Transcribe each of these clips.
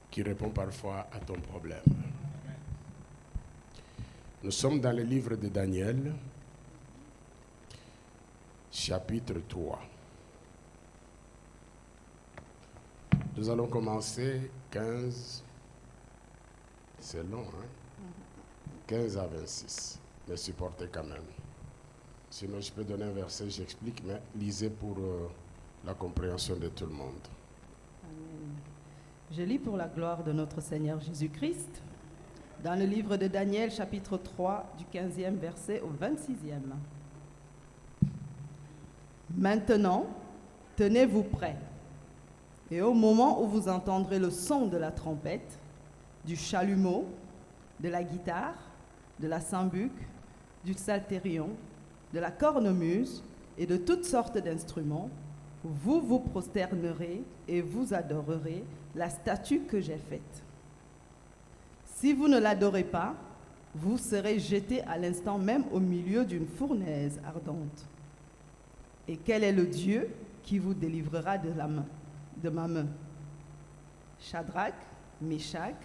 qui répond parfois à ton problème. Nous sommes dans le livre de Daniel, chapitre 3. Nous allons commencer 15, c'est long, hein? 15 à 26, mais supportez quand même. Sinon, je peux donner un verset, j'explique, mais lisez pour la compréhension de tout le monde. Amen. Je lis pour la gloire de notre Seigneur Jésus-Christ, dans le livre de Daniel, chapitre 3, du 15e verset au 26e. Maintenant, tenez-vous prêts, et au moment où vous entendrez le son de la trompette, du chalumeau, de la guitare, de la sambuc, du psalterion, de la cornemuse et de toutes sortes d'instruments, vous vous prosternerez et vous adorerez la statue que j'ai faite. Si vous ne l'adorez pas, vous serez jetés à l'instant même au milieu d'une fournaise ardente. Et quel est le Dieu qui vous délivrera de ma main? Shadrach, Meshach,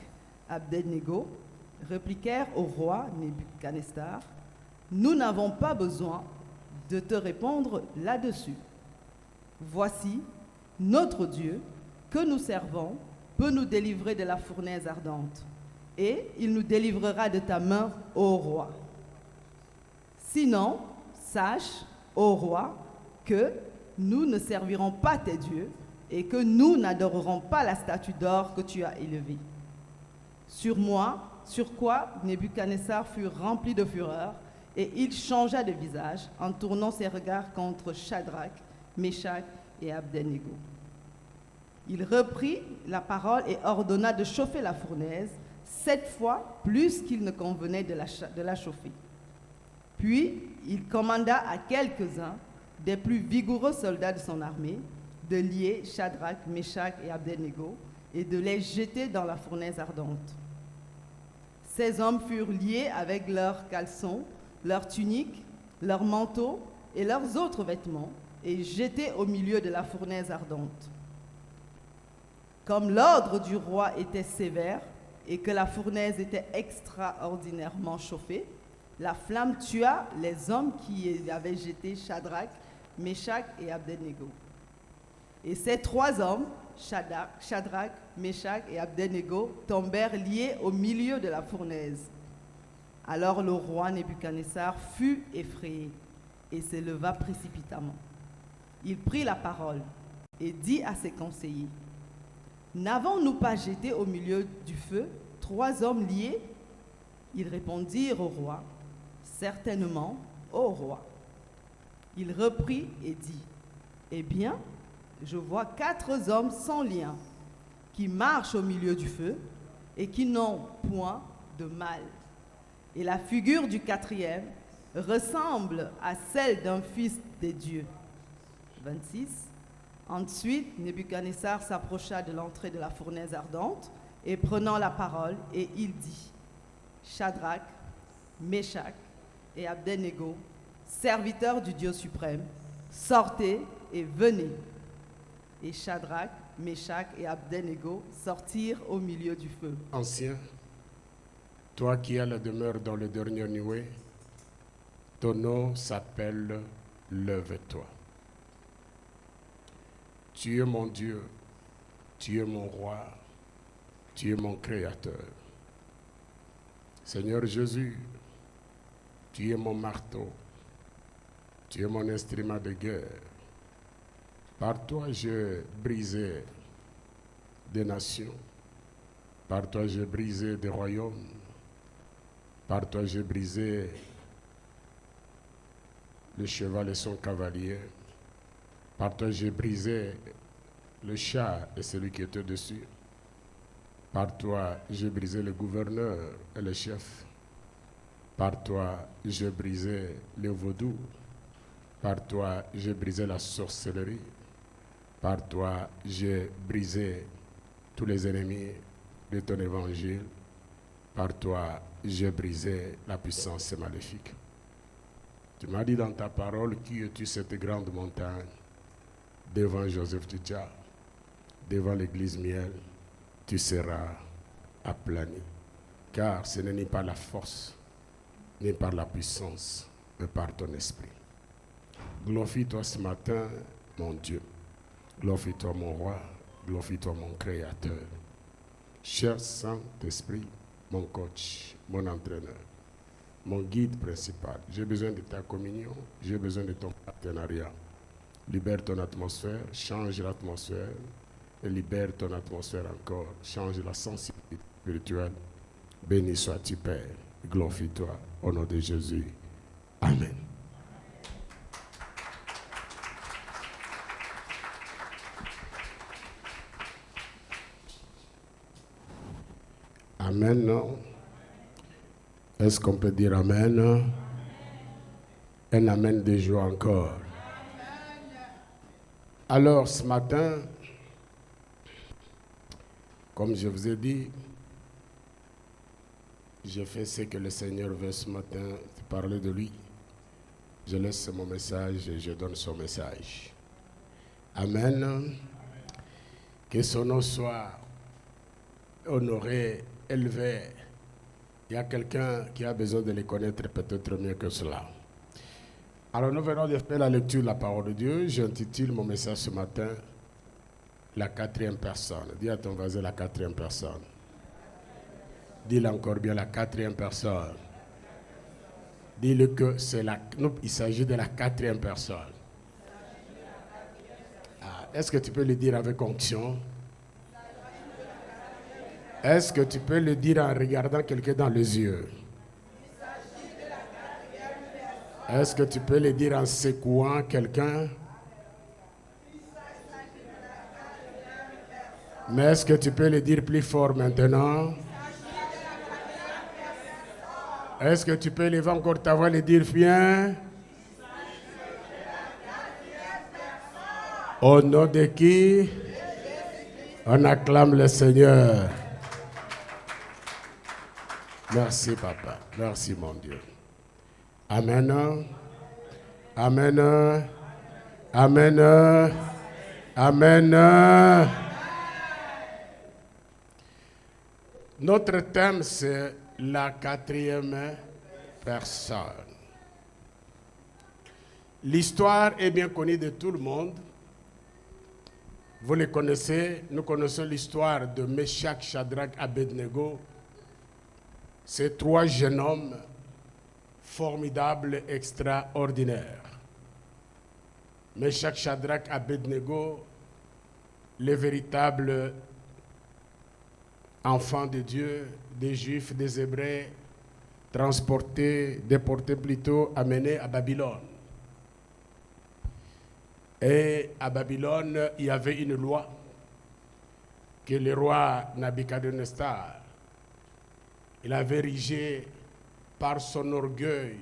Abednego répliquèrent au roi Nebuchadnezzar: nous n'avons pas besoin de te répondre là-dessus. Voici, notre Dieu, que nous servons, peut nous délivrer de la fournaise ardente, et il nous délivrera de ta main, ô roi. Sinon, sache, ô roi, que nous ne servirons pas tes dieux, et que nous n'adorerons pas la statue d'or que tu as élevée. Sur quoi Nebuchadnezzar fut rempli de fureur, et il changea de visage en tournant ses regards contre Shadrach, Meshach et Abednego. Il reprit la parole et ordonna de chauffer la fournaise 7 fois plus qu'il ne convenait de la chauffer. Puis il commanda à quelques-uns des plus vigoureux soldats de son armée de lier Shadrach, Meshach et Abednego et de les jeter dans la fournaise ardente. Ces hommes furent liés avec leurs caleçons, leurs tuniques, leurs manteaux et leurs autres vêtements et jetés au milieu de la fournaise ardente. Comme l'ordre du roi était sévère et que la fournaise était extraordinairement chauffée, la flamme tua les hommes qui y avaient jeté Shadrach, Meshach et Abednego. Et ces 3 hommes, Shadrach, Meshach et Abednego, tombèrent liés au milieu de la fournaise. Alors le roi Nebuchadnezzar fut effrayé et se leva précipitamment. Il prit la parole et dit à ses conseillers: n'avons-nous pas jeté au milieu du feu 3 hommes liés? Ils répondirent au roi: certainement, ô roi. Il reprit et dit: eh bien, je vois 4 hommes sans lien qui marchent au milieu du feu et qui n'ont point de mal. Et la figure du 4e ressemble à celle d'un fils des dieux. 26. Ensuite, Nebuchadnezzar s'approcha de l'entrée de la fournaise ardente et prenant la parole, et il dit: Shadrach, Meshach et Abednego, serviteurs du Dieu suprême, sortez et venez. Et Shadrach, Meshach et Abednego sortirent au milieu du feu. Ancien, toi qui as la demeure dans le dernier nuée, ton nom s'appelle Lève-toi. Tu es mon Dieu, tu es mon roi, tu es mon créateur. Seigneur Jésus, tu es mon marteau, tu es mon instrument de guerre. Par toi, j'ai brisé des nations. Par toi, j'ai brisé des royaumes. Par toi, j'ai brisé le cheval et son cavalier. Par toi, j'ai brisé le chat et celui qui était dessus. Par toi, j'ai brisé le gouverneur et le chef. Par toi, j'ai brisé le vaudou. Par toi, j'ai brisé la sorcellerie. Par toi, j'ai brisé tous les ennemis de ton évangile. Par toi, j'ai brisé la puissance maléfique. Tu m'as dit dans ta parole: qui es-tu, cette grande montagne? Devant Joseph Tchitcha, devant l'église Miel, tu seras aplani. Car ce n'est ni par la force, ni par la puissance, mais par ton esprit. Glorifie-toi ce matin, mon Dieu. Glorifie-toi, mon roi. Glorifie-toi, mon créateur. Cher Saint-Esprit, mon coach, mon entraîneur, mon guide principal. J'ai besoin de ta communion, j'ai besoin de ton partenariat. Libère ton atmosphère, change l'atmosphère et libère ton atmosphère encore. Change la sensibilité spirituelle. Béni sois-tu, Père. Glorifie-toi au nom de Jésus. Amen. Amen, non? Est-ce qu'on peut dire Amen? Un Amen de joie encore. Alors, ce matin, comme je vous ai dit, j'ai fait ce que le Seigneur veut ce matin, parler de lui. Je laisse mon message et je donne son message. Amen. Que son nom soit honoré, élevé. Il y a quelqu'un qui a besoin de les connaître peut-être mieux que cela. Alors nous venons de faire la lecture de la parole de Dieu. J'intitule mon message ce matin la quatrième personne. Dis à ton voisin la quatrième personne. Dis-le encore bien, la quatrième personne. Dis-le que c'est il s'agit de la quatrième personne. Est-ce que tu peux le dire avec onction? Est-ce que tu peux le dire en regardant quelqu'un dans les yeux? Est-ce que tu peux le dire en secouant quelqu'un? Mais est-ce que tu peux le dire plus fort maintenant? Est-ce que tu peux lever encore ta voix et le dire bien? Au nom de qui? On acclame le Seigneur. Merci, papa. Merci, mon Dieu. Amen. Amen. Amen. Amen. Notre thème, c'est la quatrième personne. L'histoire est bien connue de tout le monde. Vous les connaissez. Nous connaissons l'histoire de Meshach, Shadrach, Abednego. Ces trois jeunes hommes formidables, extraordinaires. Meshach, Shadrach, Abednego, les véritables enfants de Dieu, des Juifs, des Hébreux, transportés, déportés plutôt, amenés à Babylone. Et à Babylone, il y avait une loi que le roi Nabuchodonosor, il avait érigée par son orgueil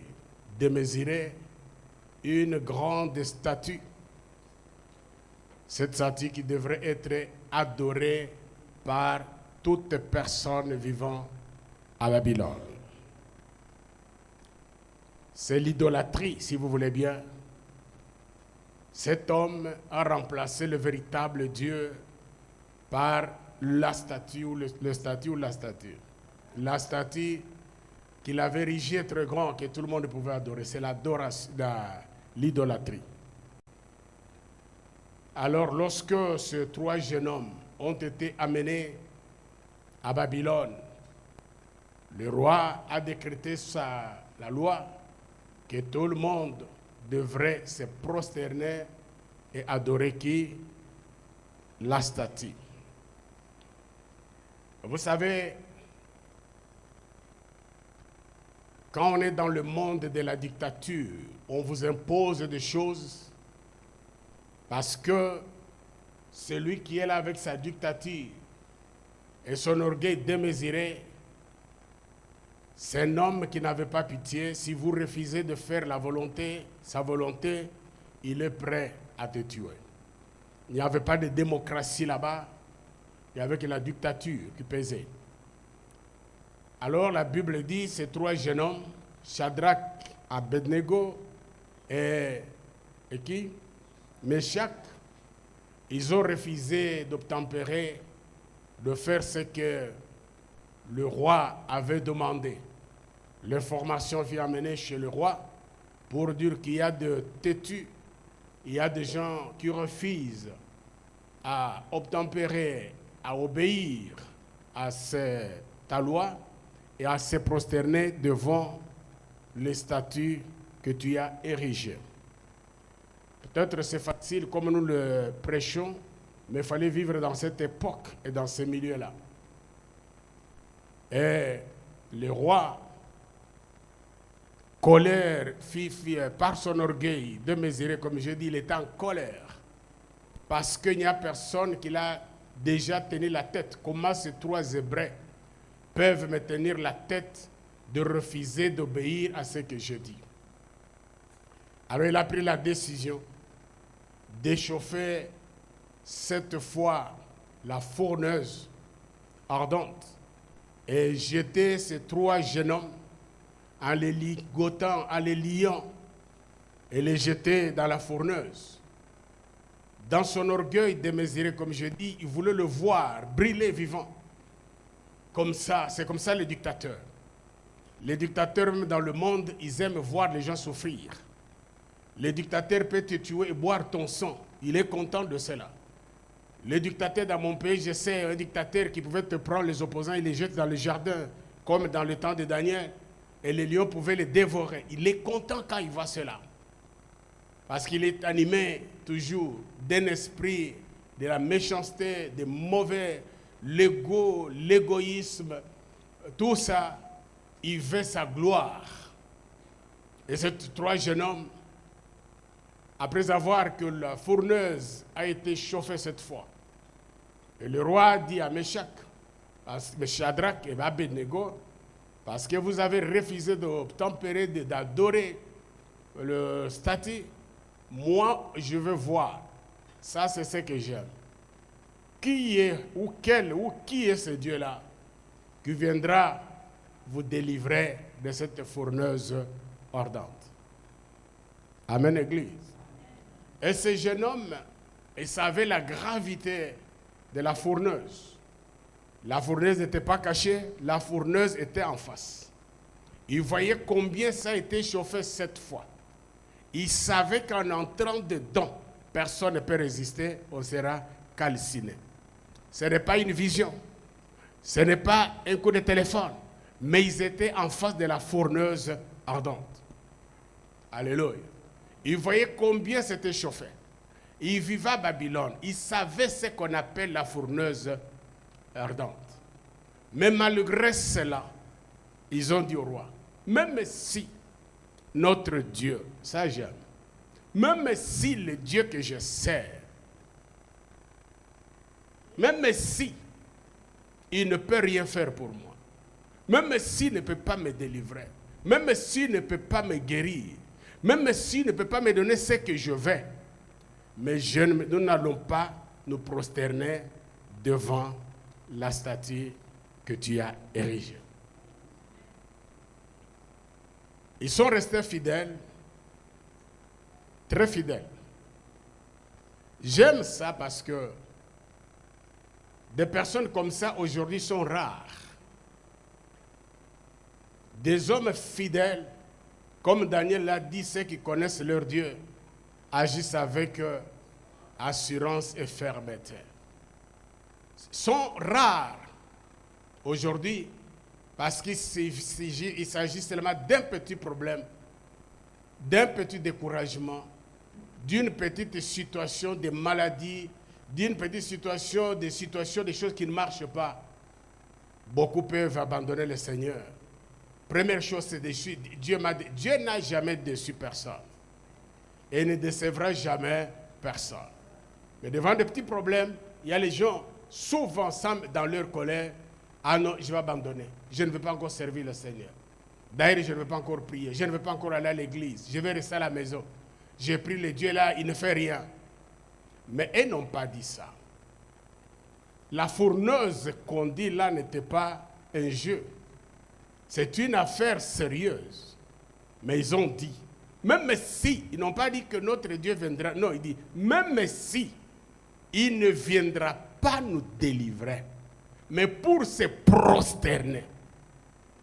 démesuré une grande statue. Cette statue qui devrait être adorée par toutes personnes vivant à Babylone. C'est l'idolâtrie, si vous voulez bien. Cet homme a remplacé le véritable Dieu par la statue ou le statut ou la statue. La statue qu'il avait érigée très grand, que tout le monde pouvait adorer. C'est l'idolâtrie. Alors, lorsque ces trois jeunes hommes ont été amenés à Babylone, le roi a décrété la loi que tout le monde devrait se prosterner et adorer qui? La statue. Vous savez, quand on est dans le monde de la dictature, on vous impose des choses parce que celui qui est là avec sa dictature et son orgueil démesuré, c'est un homme qui n'avait pas pitié. Si vous refusez de faire sa volonté, il est prêt à te tuer. Il n'y avait pas de démocratie là-bas. Il y avait que la dictature qui pesait. Alors la Bible dit, ces trois jeunes hommes, Shadrach, Abednego et qui? Meshach, ils ont refusé d'obtempérer de faire ce que le roi avait demandé. L'information fut amenée chez le roi pour dire qu'il y a de têtus, il y a des gens qui refusent à obtempérer, à obéir à ta loi et à se prosterner devant les statues que tu as érigées. Peut-être c'est facile comme nous le prêchons, mais il fallait vivre dans cette époque et dans ces milieux-là. Et le roi, colère, par son orgueil démesuré, comme je dis, il est en colère. Parce qu'il n'y a personne qui l'a déjà tenu la tête. Comment ces 3 Hébreux peuvent me tenir la tête de refuser d'obéir à ce que je dis? Alors il a pris la décision d'échauffer cette fois la fourneuse ardente et jeter ces 3 jeunes hommes en les ligotant, en les liant et les jeter dans la fourneuse. Dans son orgueil démesuré, comme je dis, il voulait le voir brûler vivant. Comme ça, c'est comme ça les dictateurs. Les dictateurs, même dans le monde, ils aiment voir les gens souffrir. Le dictateur peut te tuer et boire ton sang. Il est content de cela. Le dictateur dans mon pays, je sais, un dictateur qui pouvait te prendre les opposants et les jeter dans le jardin, comme dans le temps de Daniel, et les lions pouvaient les dévorer. Il est content quand il voit cela. Parce qu'il est animé toujours d'un esprit de la méchanceté, des mauvais, l'ego, l'égoïsme, tout ça, il veut sa gloire. Et ces 3 jeunes hommes, après avoir que la fourneuse a été chauffée cette fois, et le roi dit à Meshach, Shadrach et Abednego, parce que vous avez refusé d'obtempérer, d'adorer le statut, moi je veux voir. Ça c'est ce que j'aime. Qui est ou quel ou qui est ce Dieu-là qui viendra vous délivrer de cette fourneuse ardente? Amen, Église. Et ce jeune homme, il savait la gravité de la fourneuse. La fourneuse n'était pas cachée, la fourneuse était en face. Il voyait combien ça a été chauffé cette fois. Il savait qu'en entrant dedans, personne ne peut résister, on sera calciné. Ce n'est pas une vision, ce n'est pas un coup de téléphone, mais ils étaient en face de la fourneuse ardente. Alléluia. Il voyait combien c'était chauffé. Il vivait à Babylone. Il savait ce qu'on appelle la fourneuse ardente. Mais malgré cela, ils ont dit au roi, même si notre Dieu, ça j'aime, même si le Dieu que je sers, même si il ne peut rien faire pour moi, même s'il ne peut pas me délivrer, même s'il ne peut pas me guérir, même s'il ne peut pas me donner ce que je veux, mais nous n'allons pas nous prosterner devant la statue que tu as érigée. Ils sont restés fidèles, très fidèles. J'aime ça parce que des personnes comme ça aujourd'hui sont rares. Des hommes fidèles, comme Daniel l'a dit, ceux qui connaissent leur Dieu, agissent avec assurance et fermeté. Sont rares aujourd'hui parce qu'il s'agit seulement d'un petit problème, d'un petit découragement, d'une petite situation de maladie, d'une petite situation, des choses qui ne marchent pas. Beaucoup peuvent abandonner le Seigneur. Première chose, c'est déçu. Dieu n'a jamais déçu personne. Et ne décevra jamais personne. Mais devant des petits problèmes, il y a les gens, souvent dans leur colère, ah non, je vais abandonner. Je ne veux pas encore servir le Seigneur. D'ailleurs, je ne veux pas encore prier. Je ne veux pas encore aller à l'église. Je vais rester à la maison. J'ai pris le Dieu là, il ne fait rien. Mais ils n'ont pas dit ça. La fourneuse qu'on dit là n'était pas un jeu. C'est une affaire sérieuse. Mais ils ont dit, même si, ils n'ont pas dit que notre Dieu viendra. Non, il dit, même si, il ne viendra pas nous délivrer. Mais pour se prosterner,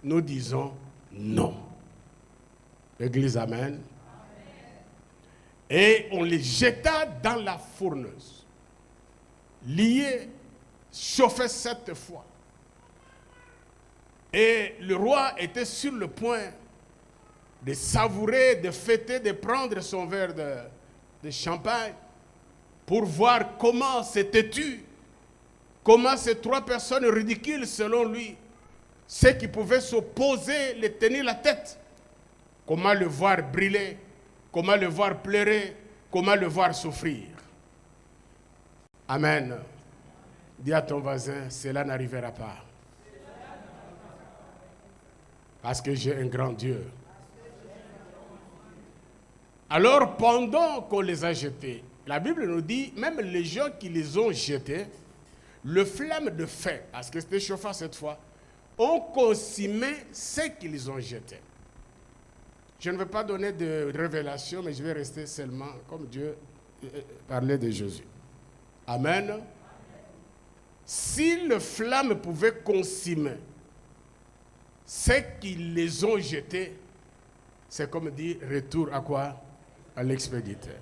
nous disons non. L'Église, amen. Et on les jeta dans la fourneuse. Liés, chauffés 7 fois. Et le roi était sur le point de savourer, de fêter, de prendre son verre de champagne pour voir comment c'était tu, comment ces 3 personnes ridicules selon lui, ceux qui pouvaient s'opposer, les tenir la tête, comment le voir brûler, comment le voir pleurer, comment le voir souffrir. Amen. Dis à ton voisin, cela n'arrivera pas. Parce que j'ai un grand Dieu. Alors, pendant qu'on les a jetés, la Bible nous dit, même les gens qui les ont jetés, le flamme de feu, parce que c'était chauffant cette fois, ont consumé ce qu'ils ont jeté. Je ne vais pas donner de révélation, mais je vais rester seulement comme Dieu parlait de Jésus. Amen. Si le flamme pouvait consumer ce qu'ils les ont jetés, c'est comme dire retour à quoi? À l'expéditeur.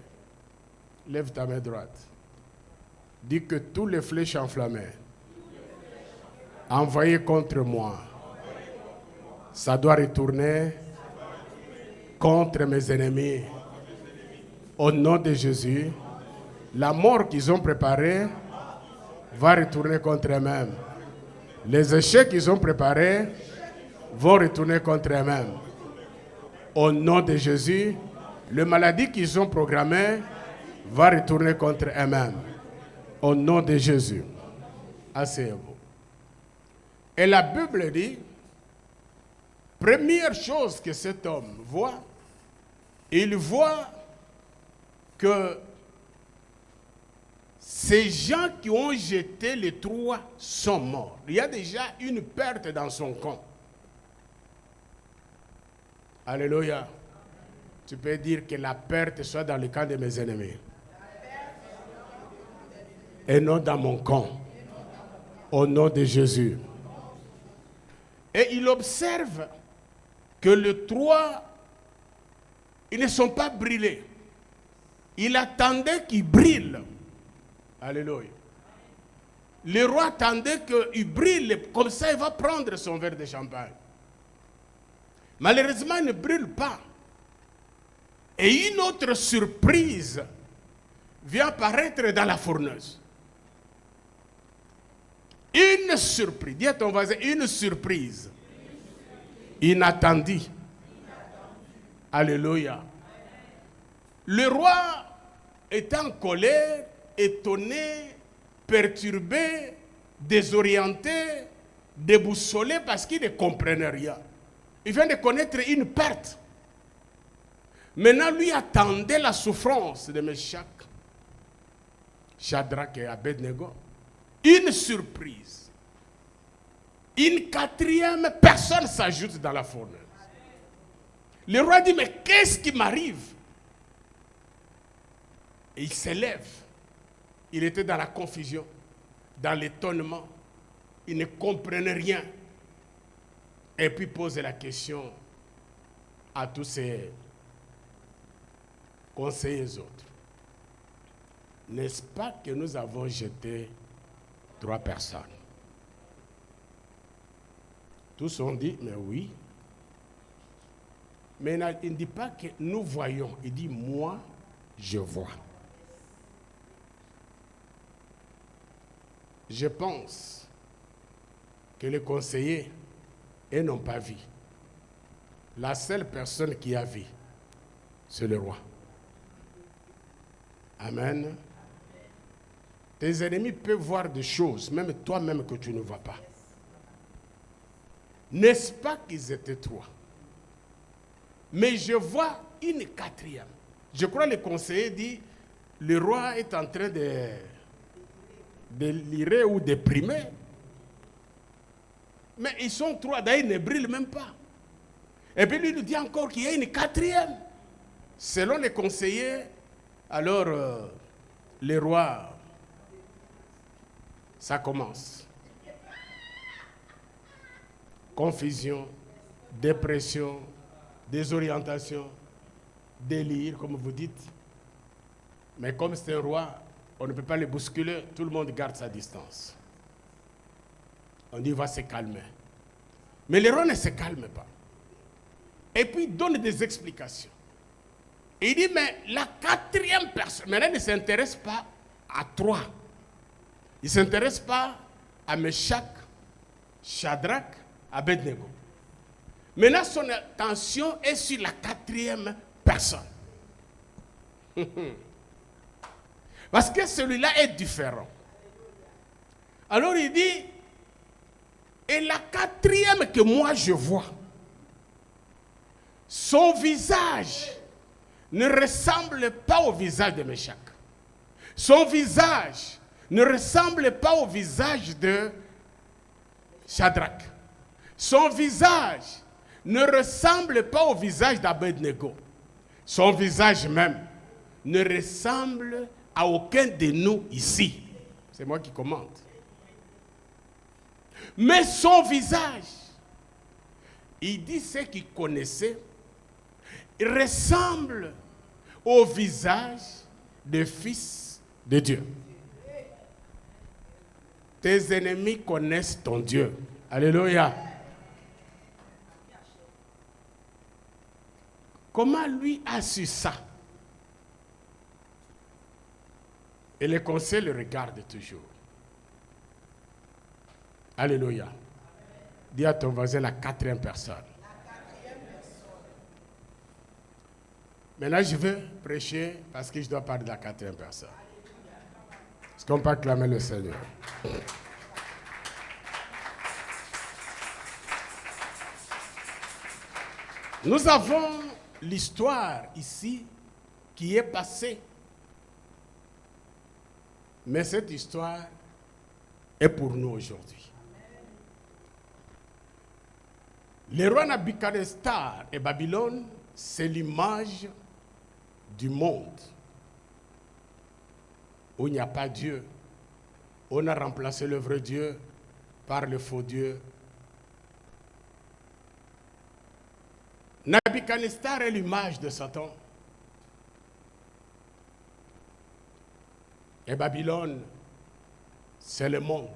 Lève ta main droite. Dis que tous les flèches enflammées envoyées contre moi, ça doit retourner contre mes ennemis. Au nom de Jésus, la mort qu'ils ont préparée va retourner contre eux-mêmes. Les échecs qu'ils ont préparés vont retourner contre eux-mêmes. Au nom de Jésus, les maladies qu'ils ont programmées vont retourner contre eux-mêmes. Au nom de Jésus. Asseyez-vous. Et la Bible dit, première chose que cet homme voit, il voit que ces gens qui ont jeté les 3 sont morts. Il y a déjà une perte dans son camp. Alléluia. Tu peux dire que la perte soit dans le camp de mes ennemis. Et non dans mon camp. Au nom de Jésus. Et il observe que les 3, ils ne sont pas brûlés. Il attendait qu'ils brûlent. Alléluia. Le roi attendait qu'ils brûlent, comme ça il va prendre son verre de champagne. Malheureusement, il ne brûle pas. Et une autre surprise vient apparaître dans la fourneuse. Une surprise. Dis à ton voisin, une surprise. Inattendue. Alléluia. Le roi est en colère, étonné, perturbé, désorienté, déboussolé parce qu'il ne comprenait rien. Il vient de connaître une perte. Maintenant, lui attendait la souffrance de Meshach, Shadrach et Abednego. Une surprise. Une 4e personne s'ajoute dans la fourneuse. Le roi dit, mais qu'est-ce qui m'arrive? Et il s'élève. Il était dans la confusion, dans l'étonnement. Il ne comprenait rien. Et puis pose la question à tous ses conseillers autres. N'est-ce pas que nous avons jeté 3 personnes? Tous ont dit, mais oui. Mais il ne dit pas que nous voyons. Il dit, moi, je vois. Je pense que les conseillers, ils n'ont pas vu. La seule personne qui a vu, c'est le roi. Amen. Tes ennemis peuvent voir des choses, même toi-même, que tu ne vois pas. N'est-ce pas qu'ils étaient 3? Mais je vois une 4e. Je crois que le conseiller dit, le roi est en train de délirer ou déprimer. Mais ils sont 3, d'ailleurs ils ne brillent même pas. Et puis lui nous dit encore qu'il y a une 4e. Selon les conseillers, alors le roi, ça commence. confusion, dépression, désorientation, délire, comme vous dites. Mais comme c'est un roi, on ne peut pas le bousculer, tout le monde garde sa distance. On dit, il va se calmer. Mais le roi ne se calme pas. Et puis, il donne des explications. Et il dit, mais la quatrième personne, maintenant, il ne s'intéresse pas à trois. Il ne s'intéresse pas à Meshach, Shadrach, Abednego. Maintenant, son attention est sur la quatrième personne. Parce que celui-là est différent. Alors il dit, et la quatrième que moi je vois, son visage ne ressemble pas au visage de Meshach. Son visage ne ressemble pas au visage de Shadrach. Son visage ne ressemble pas au visage d'Abednego. Son visage même ne ressemble à aucun de nous ici. C'est moi qui commente. Mais son visage, il dit ce qu'il connaissait, il ressemble au visage des fils de Dieu. Tes ennemis connaissent ton Dieu. Alléluia. Comment lui a su ça? Et le conseil le regarde toujours. Alléluia. Dis à ton voisin la quatrième personne. Maintenant, je veux prêcher parce que je dois parler de la quatrième personne. Est-ce qu'on peut acclamer le Seigneur? Nous avons l'histoire ici qui est passée. Mais cette histoire est pour nous aujourd'hui. Le roi Nabuchodonosor et Babylone, c'est l'image du monde où il n'y a pas Dieu. On a remplacé le vrai Dieu par le faux Dieu. Nabuchodonosor est l'image de Satan. Et Babylone, c'est le monde.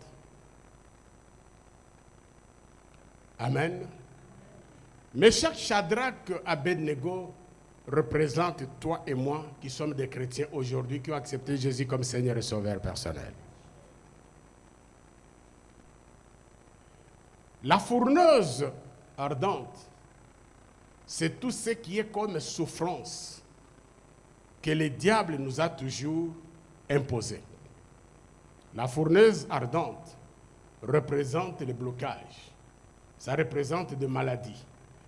Amen. Meshach, Shadrach, Abednego représentent toi et moi qui sommes des chrétiens aujourd'hui qui ont accepté Jésus comme Seigneur et Sauveur personnel. La fourneuse ardente, c'est tout ce qui est comme souffrance que le diable nous a toujours imposé. La fourneuse ardente représente le blocage. Ça représente des maladies.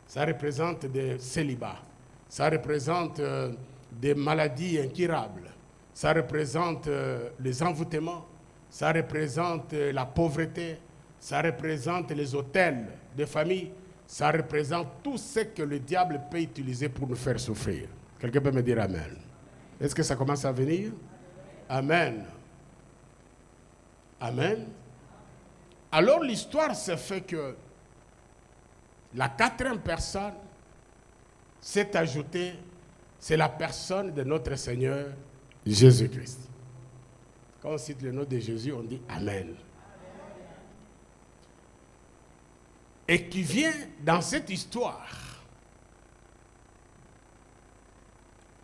Ça représente des célibats. Ça représente des maladies incurables. Ça représente les envoûtements. Ça représente la pauvreté. Ça représente les hôtels de famille. Ça représente tout ce que le diable peut utiliser pour nous faire souffrir. Quelqu'un peut me dire Amen? Est-ce que ça commence à venir? Amen. Amen. Alors l'histoire se fait que la quatrième personne s'est ajoutée, c'est la personne de notre Seigneur Jésus-Christ. Quand on cite le nom de Jésus, on dit Amen. Et qui vient dans cette histoire,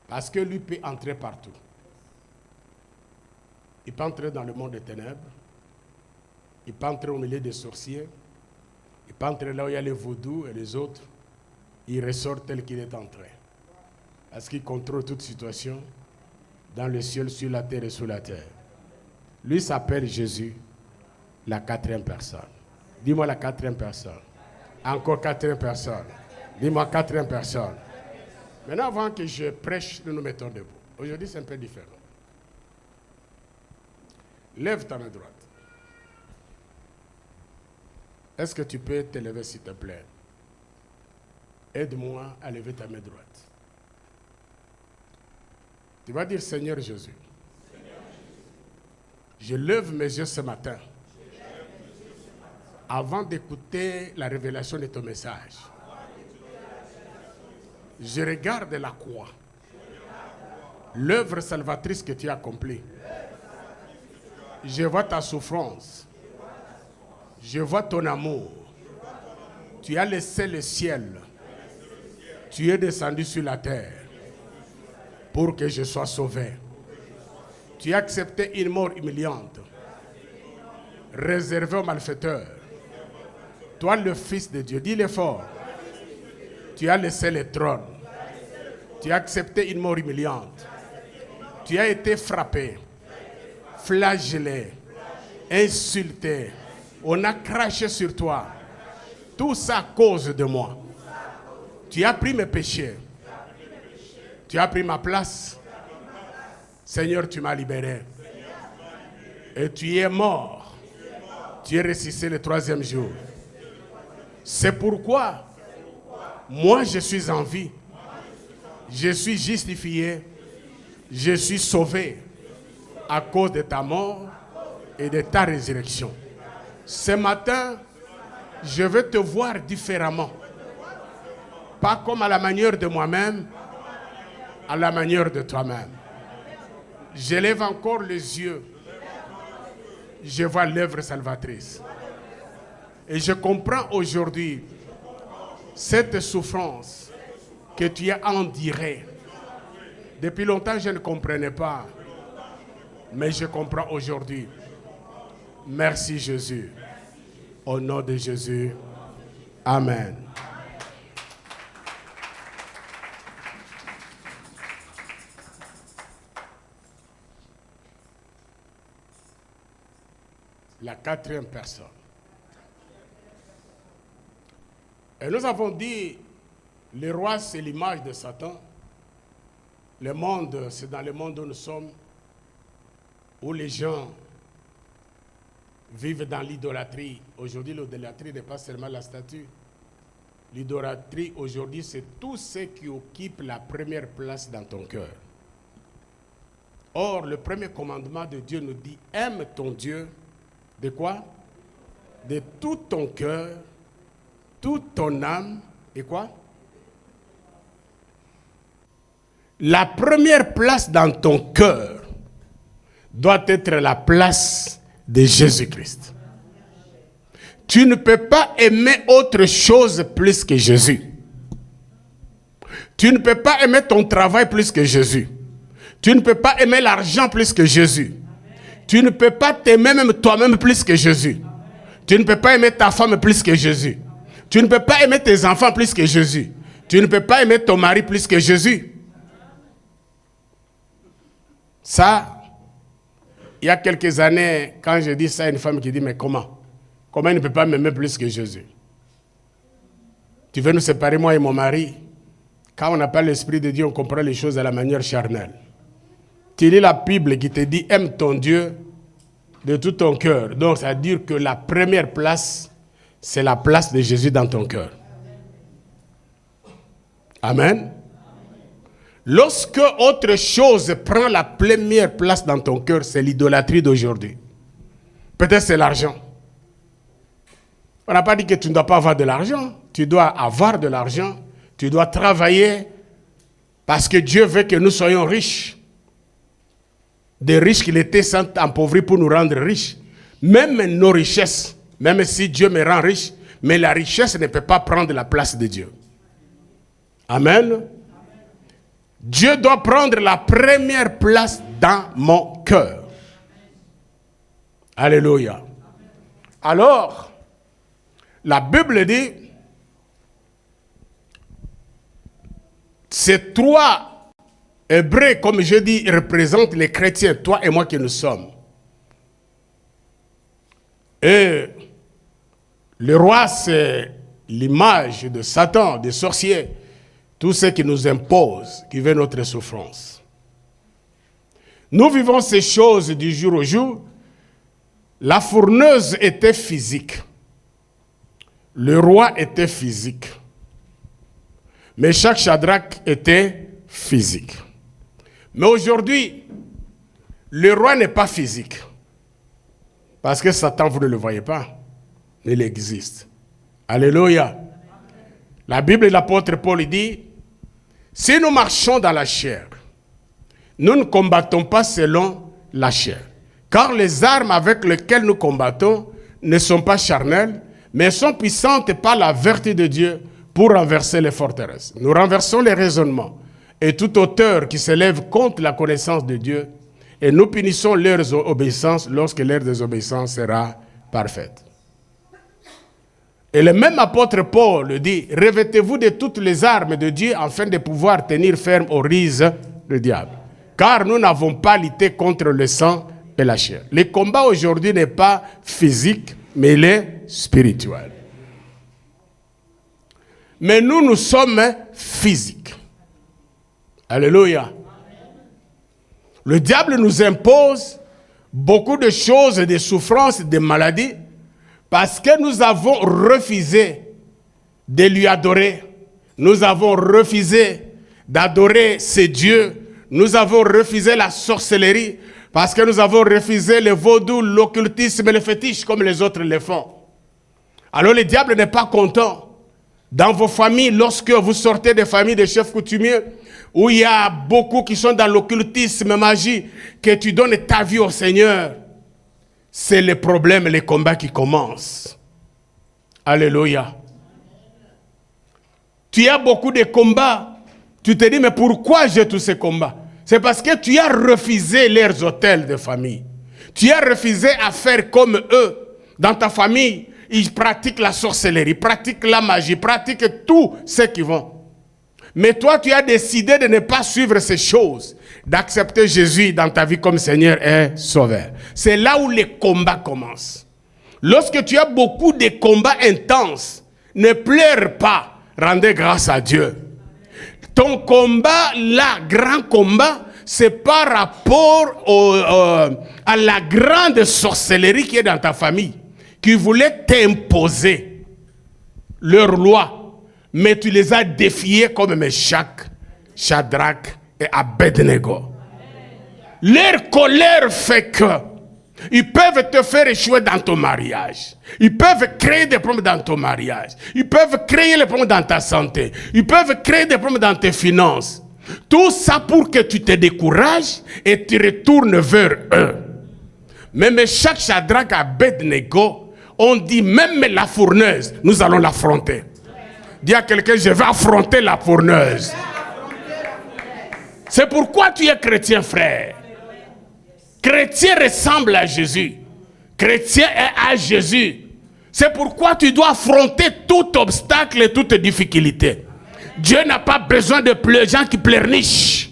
parce que lui peut entrer partout. Il peut entrer dans le monde des ténèbres, il peut entrer au milieu des sorciers, il peut entrer là où il y a les vaudous et les autres, il ressort tel qu'il est entré. Parce qu'il contrôle toute situation dans le ciel, sur la terre et sous la terre. Lui s'appelle Jésus, la quatrième personne. Dis-moi la quatrième personne. Encore quatrième personne. Dis-moi quatrième personne. Maintenant, avant que je prêche, nous nous mettons debout. Aujourd'hui, c'est un peu différent. Lève ta main droite. Est-ce que tu peux te lever, s'il te plaît? Aide-moi à lever ta main droite. Tu vas dire, Seigneur Jésus, je lève mes yeux ce matin Avant d'écouter la révélation de ton message, je regarde la croix, l'œuvre salvatrice que tu as accomplie. Je vois ta souffrance. Je vois ton amour. Tu as laissé le ciel. Tu es descendu sur la terre pour que je sois sauvé. Tu as accepté une mort humiliante, réservée aux malfaiteurs. Toi, le Fils de Dieu, dis-le fort. Tu as laissé le trône. Tu as accepté une mort humiliante. Tu as été frappé, flagellé, insulté. On a craché sur toi. Tout ça à cause de moi. Tu as pris mes péchés. Tu as pris ma place. Seigneur, tu m'as libéré. Et tu es mort. Tu es ressuscité le troisième jour. C'est pourquoi moi je suis en vie. Je suis justifié. Je suis sauvé à cause de ta mort et de ta résurrection. Ce matin, je veux te voir différemment. Pas comme à la manière de moi-même, à la manière de toi-même. Je lève encore les yeux. Je vois l'œuvre salvatrice. Et je comprends aujourd'hui cette souffrance que tu as endurée. Depuis longtemps, je ne comprenais pas. Mais je comprends aujourd'hui. Merci Jésus. Au nom de Jésus. Amen. La quatrième personne. Et nous avons dit, le roi, c'est l'image de Satan. Le monde, c'est dans le monde où nous sommes, où les gens vivent dans l'idolâtrie. Aujourd'hui, l'idolâtrie n'est pas seulement la statue. L'idolâtrie, aujourd'hui, c'est tout ce qui occupe la première place dans ton cœur. Or, le premier commandement de Dieu nous dit, aime ton Dieu. De quoi? De tout ton cœur, toute ton âme, et quoi? La première place dans ton cœur doit être la place de Jésus-Christ. Tu ne peux pas aimer autre chose plus que Jésus. Tu ne peux pas aimer ton travail plus que Jésus. Tu ne peux pas aimer l'argent plus que Jésus. Tu ne peux pas t'aimer même toi-même plus que Jésus. Tu ne peux pas aimer ta femme plus que Jésus. Tu ne peux pas aimer tes enfants plus que Jésus. Tu ne peux pas aimer ton mari plus que Jésus. Ça, il y a quelques années, quand je dis ça à une femme qui dit, mais comment? Comment il ne peut pas m'aimer plus que Jésus? Tu veux nous séparer, moi et mon mari? Quand on n'a pas l'Esprit de Dieu, on comprend les choses à la manière charnelle. Tu lis la Bible qui te dit, aime ton Dieu de tout ton cœur. Donc, ça veut dire que la première place, c'est la place de Jésus dans ton cœur. Amen. Lorsque autre chose prend la première place dans ton cœur, c'est l'idolâtrie d'aujourd'hui. Peut-être c'est l'argent. On n'a pas dit que tu ne dois pas avoir de l'argent. Tu dois avoir de l'argent. Tu dois travailler parce que Dieu veut que nous soyons riches. Des riches qu'il était sans appauvrir pour nous rendre riches. Même nos richesses, même si Dieu me rend riche, mais la richesse ne peut pas prendre la place de Dieu. Amen. Dieu doit prendre la première place dans mon cœur. Alléluia. Alors, la Bible dit, ces trois Hébreux, comme je dis, représentent les chrétiens, toi et moi que nous sommes. Et le roi, c'est l'image de Satan, des sorciers, tout ce qui nous impose, qui veut notre souffrance. Nous vivons ces choses du jour au jour. La fourneuse était physique. Le roi était physique. Meshach, Shadrach était physique. Mais aujourd'hui, le roi n'est pas physique. Parce que Satan, vous ne le voyez pas. il existe. Alléluia. La Bible et l'apôtre Paul dit, si nous marchons dans la chair, nous ne combattons pas selon la chair. Car les armes avec lesquelles nous combattons ne sont pas charnelles, mais sont puissantes par la vertu de Dieu pour renverser les forteresses. Nous renversons les raisonnements et toute hauteur qui s'élève contre la connaissance de Dieu, et nous punissons leur obéissance lorsque leur désobéissance sera parfaite. Et le même apôtre Paul dit, revêtez-vous de toutes les armes de Dieu afin de pouvoir tenir ferme aux rises du diable. Car nous n'avons pas lutté contre le sang et la chair. Le combat aujourd'hui n'est pas physique, mais il est spirituel. Mais nous sommes physiques. Alléluia. Le diable nous impose beaucoup de choses, des souffrances, des maladies, parce que nous avons refusé de lui adorer. Nous avons refusé d'adorer ces dieux. Nous avons refusé la sorcellerie, parce que nous avons refusé le vaudou, l'occultisme et le fétiche, comme les autres le font. Alors le diable n'est pas content. Dans vos familles, lorsque vous sortez des familles de chefs coutumiers, où il y a beaucoup qui sont dans l'occultisme, magie, que tu donnes ta vie au Seigneur, c'est le problème, les combats qui commencent. Alléluia. Tu as beaucoup de combats. Tu te dis, mais pourquoi j'ai tous ces combats? C'est parce que tu as refusé leurs hôtels de famille. Tu as refusé à faire comme eux. Dans ta famille, ils pratiquent la sorcellerie, ils pratiquent la magie, ils pratiquent tout ce qu'ils vont. Mais toi, tu as décidé de ne pas suivre ces choses, d'accepter Jésus dans ta vie comme Seigneur et Sauveur. C'est là où les combats commencent. Lorsque tu as beaucoup de combats intenses, ne pleure pas, rendez grâce à Dieu. Ton combat, là, grand combat, c'est par rapport à la grande sorcellerie qui est dans ta famille, qui voulait t'imposer leur loi. Mais tu les as défiés comme Meshach, Shadrach et Abednego. Leur colère fait que ils peuvent te faire échouer dans ton mariage. Ils peuvent créer des problèmes dans ton mariage. Ils peuvent créer des problèmes dans ta santé. Ils peuvent créer des problèmes dans tes finances. Tout ça pour que tu te décourages et tu retournes vers eux. Mais Meshach, Shadrach et Abednego ont dit, même la fourneuse, nous allons l'affronter. Dis à quelqu'un, je vais affronter la fourneuse. C'est pourquoi tu es chrétien, frère. Chrétien ressemble à Jésus. Chrétien est à Jésus. C'est pourquoi tu dois affronter tout obstacle et toute difficulté. Dieu n'a pas besoin de gens qui pleurnichent.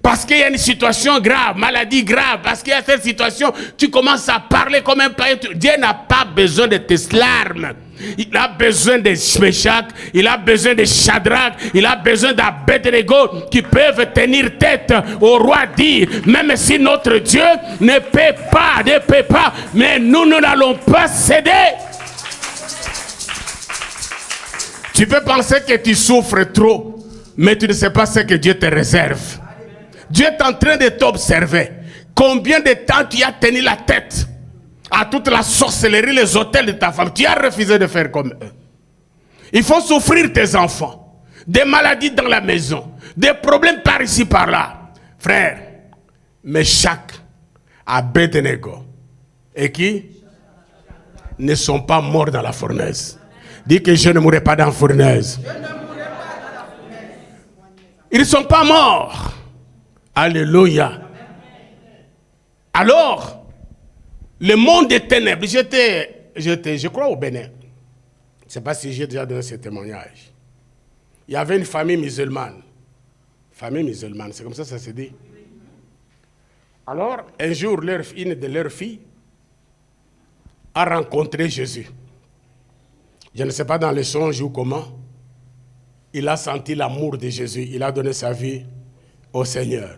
Parce qu'il y a une situation grave, maladie grave, parce qu'il y a cette situation, tu commences à parler comme un païen. Dieu n'a pas besoin de tes larmes. Il a besoin de Meshach, il a besoin de Shadrach, il a besoin d'Abednego qui peuvent tenir tête au roi, dire, même si notre Dieu ne peut pas, mais nous n'allons pas céder. Tu peux penser que tu souffres trop, mais tu ne sais pas ce que Dieu te réserve. Dieu est en train de t'observer. Combien de temps tu as tenu la tête à toute la sorcellerie, les hôtels de ta femme. Tu as refusé de faire comme eux. Il faut souffrir tes enfants. Des maladies dans la maison. Des problèmes par ici, par là. Frère, Meshach, Abednego et qui ne sont pas morts dans la fournaise. Dis que je ne mourrai pas dans la fournaise. Ils ne sont pas morts. Alléluia. Alors, le monde des ténèbres, je crois au Bénin. Je ne sais pas si j'ai déjà donné ce témoignage. Il y avait une famille musulmane. Famille musulmane, c'est comme ça se dit. Alors, un jour, une de leurs filles a rencontré Jésus. Je ne sais pas dans le songe ou comment. Il a senti l'amour de Jésus. Il a donné sa vie au Seigneur.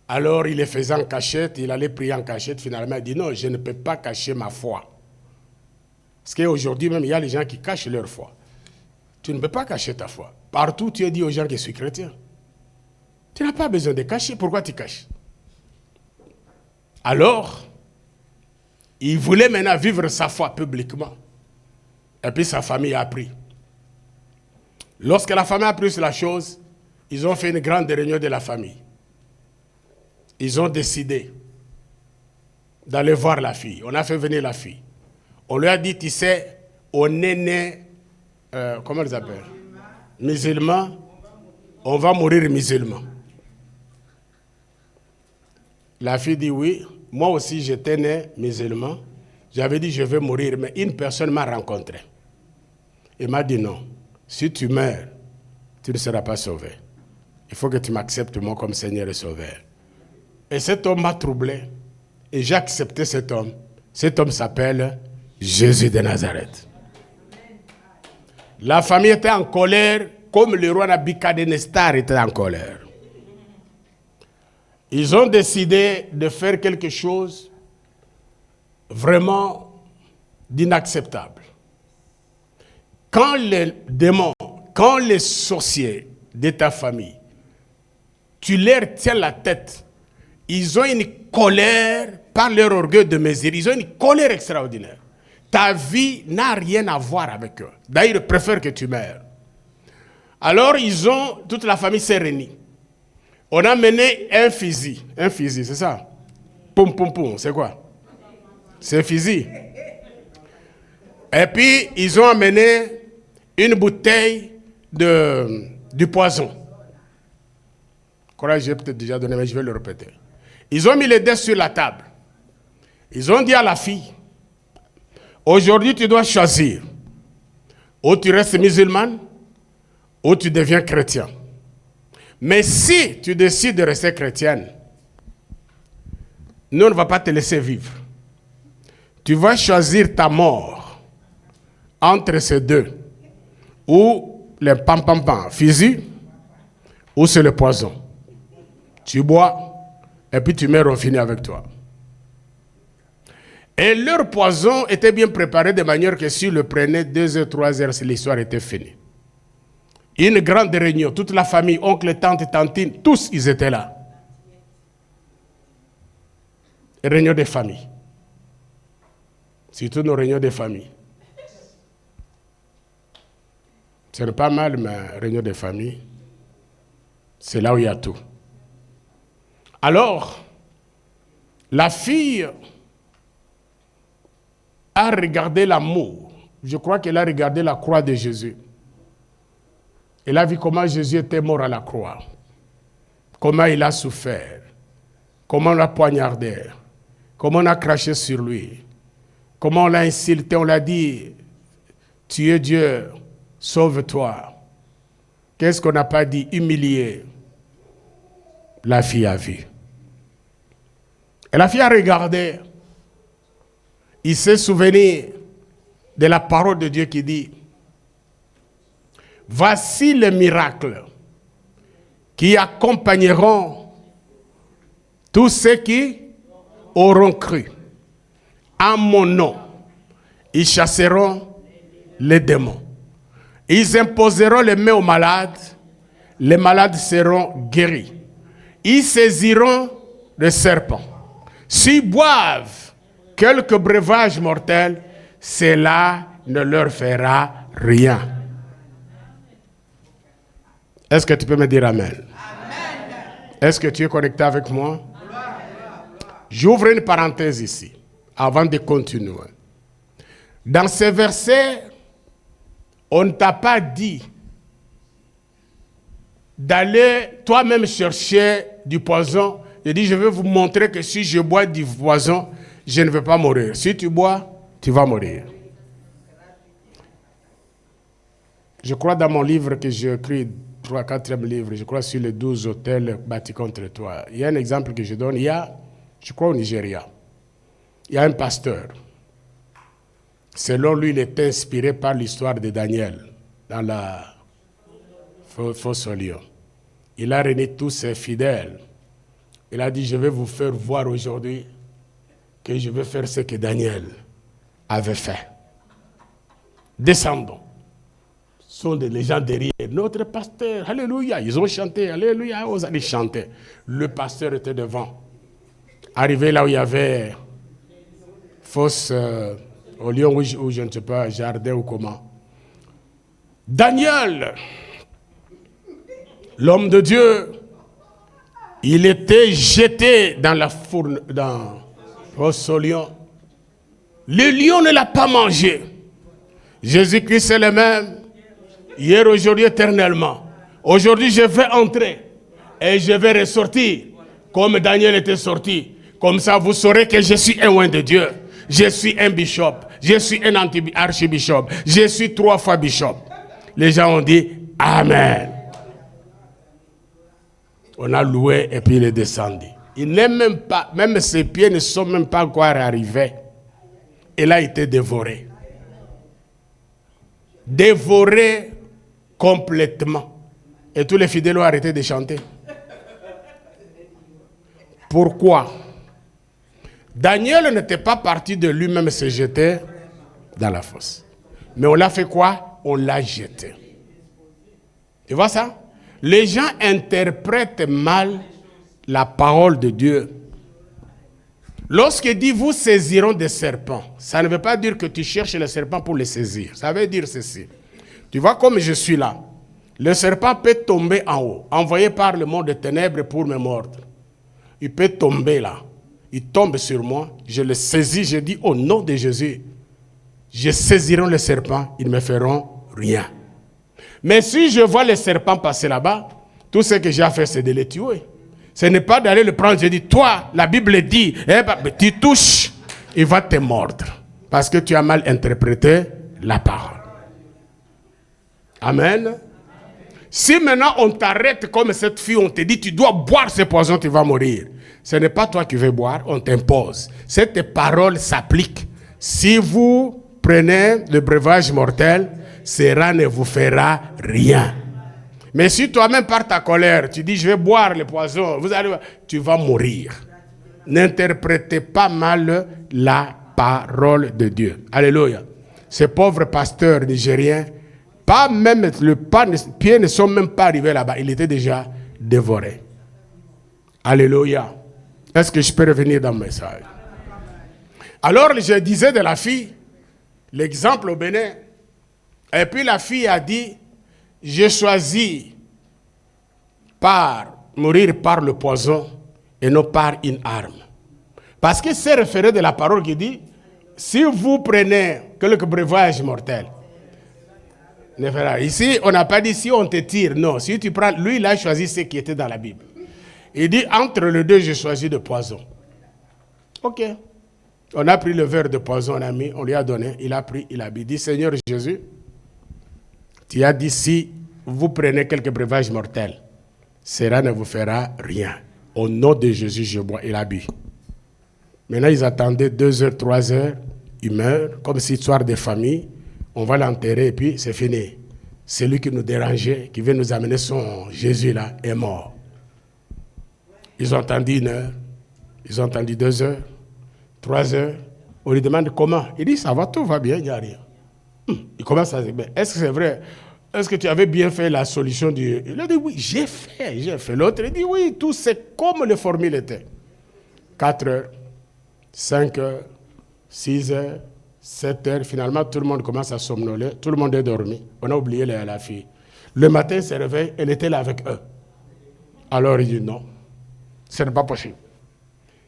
Alors, il le faisait en cachette, il allait prier en cachette. Finalement, il dit non, je ne peux pas cacher ma foi. Parce qu'aujourd'hui même, il y a les gens qui cachent leur foi. Tu ne peux pas cacher ta foi. Partout, tu as dit aux gens que je suis chrétien. Tu n'as pas besoin de cacher. Pourquoi tu caches? Alors, Il voulait maintenant vivre sa foi publiquement. Et puis sa famille a appris. Lorsque la famille a appris sur la chose, ils ont fait une grande réunion de la famille. Ils ont décidé d'aller voir la fille. On a fait venir la fille. On lui a dit, tu sais, on est né, comment ils appellent? Musulman. On va mourir musulman. La fille dit oui. Moi aussi, j'étais né musulman. J'avais dit, je vais mourir, mais une personne m'a rencontré. Il m'a dit non. Si tu meurs, tu ne seras pas sauvé. Il faut que tu m'acceptes moi comme Seigneur et Sauveur. Et cet homme m'a troublé. Et j'ai accepté cet homme. Cet homme s'appelle Jésus de Nazareth. La famille était en colère, comme le roi Nabuchodonosor était en colère. Ils ont décidé de faire quelque chose vraiment d'inacceptable. Quand les démons, quand les sorciers de ta famille, tu leur tiens la tête, ils ont une colère par leur orgueil de mesure, ils ont une colère extraordinaire. Ta vie n'a rien à voir avec eux. D'ailleurs, ils préfèrent que tu meurs. Alors, toute la famille s'est réunie. On a mené un fusil, c'est ça? Poum, poum, poum, c'est quoi? C'est un fusil. Et puis, ils ont amené une bouteille du poison. J'ai peut-être déjà donné, mais je vais le répéter. Ils ont mis les dés sur la table. Ils ont dit à la fille, aujourd'hui, tu dois choisir. Ou tu restes musulmane, ou tu deviens chrétien. Mais si tu décides de rester chrétienne, nous ne va pas te laisser vivre. Tu vas choisir ta mort entre ces deux. Ou le pam-pam-pam, fusil, ou c'est le poison. Tu bois, et puis tu meurs, on finit avec toi. Et leur poison était bien préparé de manière que si le prenait 2 heures, 3 heures, l'histoire était finie. Une grande réunion, toute la famille, oncle, tante, tantine, tous ils étaient là. Réunion des familles. Surtout nos réunions des familles. Ce n'est pas mal, mais réunion des familles, c'est là où il y a tout. Alors, la fille a regardé l'amour. Je crois qu'elle a regardé la croix de Jésus. Elle a vu comment Jésus était mort à la croix. Comment il a souffert. Comment on l'a poignardé. Comment on a craché sur lui. Comment on l'a insulté. On l'a dit, tu es Dieu, sauve-toi. Qu'est-ce qu'on n'a pas dit? Humilié. La fille a vu. Et la fille a regardé. Il s'est souvenu de la parole de Dieu qui dit, voici les miracles qui accompagneront tous ceux qui auront cru. En mon nom, ils chasseront les démons. Ils imposeront les mains aux malades seront guéris. Ils saisiront le serpent. S'ils boivent quelques breuvages mortels, cela ne leur fera rien. Est-ce que tu peux me dire amen? Amen. Est-ce que tu es connecté avec moi? J'ouvre une parenthèse ici, avant de continuer. Dans ces versets, on ne t'a pas dit d'aller toi-même chercher du poison. Il dit, je vais vous montrer que si je bois du poison, je ne vais pas mourir. Si tu bois, tu vas mourir. Je crois dans mon livre que j'ai écrit, 4e livre, je crois sur les 12 hôtels bâtis contre toi. Il y a un exemple que je donne. Il y a, je crois au Nigeria, il y a un pasteur. Selon lui, il était inspiré par l'histoire de Daniel dans la fosse au lion. Il a réuni tous ses fidèles. Il a dit, je vais vous faire voir aujourd'hui que je vais faire ce que Daniel avait fait. Descendons. Ce sont des gens derrière. Notre pasteur, alléluia. Ils ont chanté, alléluia. Ils allaient chanter. Le pasteur était devant. Arrivé là où il y avait fosse au lion ou je ne sais pas, jardin ou comment. Daniel, l'homme de Dieu, il était jeté dans la fourne, dans au lion. Le lion ne l'a pas mangé. Jésus-Christ est le même, hier, aujourd'hui, éternellement. Aujourd'hui, je vais entrer et je vais ressortir comme Daniel était sorti. Comme ça, vous saurez que je suis un oint de Dieu. Je suis un bishop. Je suis un archibishop. Je suis 3 fois bishop. Les gens ont dit Amen. On a loué et puis il est descendu. Il n'est même pas, même ses pieds ne sont même pas encore arrivés. Il a été dévoré. Dévoré complètement. Et tous les fidèles ont arrêté de chanter. Pourquoi? Daniel n'était pas parti de lui-même se jeter dans la fosse. Mais on l'a fait quoi? On l'a jeté. Tu vois ça? Les gens interprètent mal la parole de Dieu. Lorsqu'il dit vous saisiront des serpents, ça ne veut pas dire que tu cherches le serpent pour les saisir. Ça veut dire ceci. Tu vois comme je suis là. Le serpent peut tomber en haut, envoyé par le monde des ténèbres pour me mordre. Il peut tomber là. Il tombe sur moi, je le saisis, je dis au nom de Jésus, je saisirai le serpent, ils ne me feront rien. Mais si je vois le serpent passer là-bas, tout ce que j'ai à faire, c'est de les tuer. Ce n'est pas d'aller le prendre, je dis, toi, la Bible dit, tu touches, il va te mordre. Parce que tu as mal interprété la parole. Amen. Si maintenant on t'arrête comme cette fille, on te dit, tu dois boire ce poison, tu vas mourir. Ce n'est pas toi qui veux boire, on t'impose. Cette parole s'applique. Si vous prenez le breuvage mortel, cela ne vous fera rien. Mais si toi-même par ta colère, tu dis je vais boire le poison, tu vas mourir. N'interprétez pas mal la parole de Dieu. Alléluia. Ces pauvres pasteurs nigériens, pas même le pied ne sont même pas arrivés là-bas, il était déjà dévoré. Alléluia. Est-ce que je peux revenir dans le message? Alors je disais de la fille, l'exemple au Bénin, et puis la fille a dit, j'ai choisi mourir par le poison et non par une arme. Parce que c'est référé de la parole qui dit, si vous prenez quelques breuvages mortels, ici on n'a pas dit si on te tire, non, si tu prends, lui il a choisi ce qui était dans la Bible. Il dit, entre les deux, j'ai choisi le poison. Ok. On a pris le verre de poison, on a mis, on lui a donné, il a pris, il a bu. Il dit, Seigneur Jésus, tu as dit, si vous prenez quelques breuvages mortels, cela ne vous fera rien. Au nom de Jésus, je bois, il a bu. Maintenant, ils attendaient 2 heures, 3 heures, il meurt, comme si histoire de famille, on va l'enterrer et puis c'est fini. Celui qui nous dérangeait, qui veut nous amener son Jésus là, est mort. Ils ont attendu 1 heure, ils ont attendu 2 heures, 3 heures. On lui demande comment. Il dit, ça va, tout va bien, il n'y a rien. Il commence à dire, est-ce que c'est vrai? Est-ce que tu avais bien fait la solution du... Il a dit, oui, j'ai fait. L'autre, il dit, oui, tout c'est comme le formule était. 4 heures, 5 heures, 6 heures, 7 heures. Finalement, tout le monde commence à somnoler. Tout le monde est dormi. On a oublié la fille. Le matin, elle se réveille, elle était là avec eux. Alors, il dit, non. Ce n'est pas possible.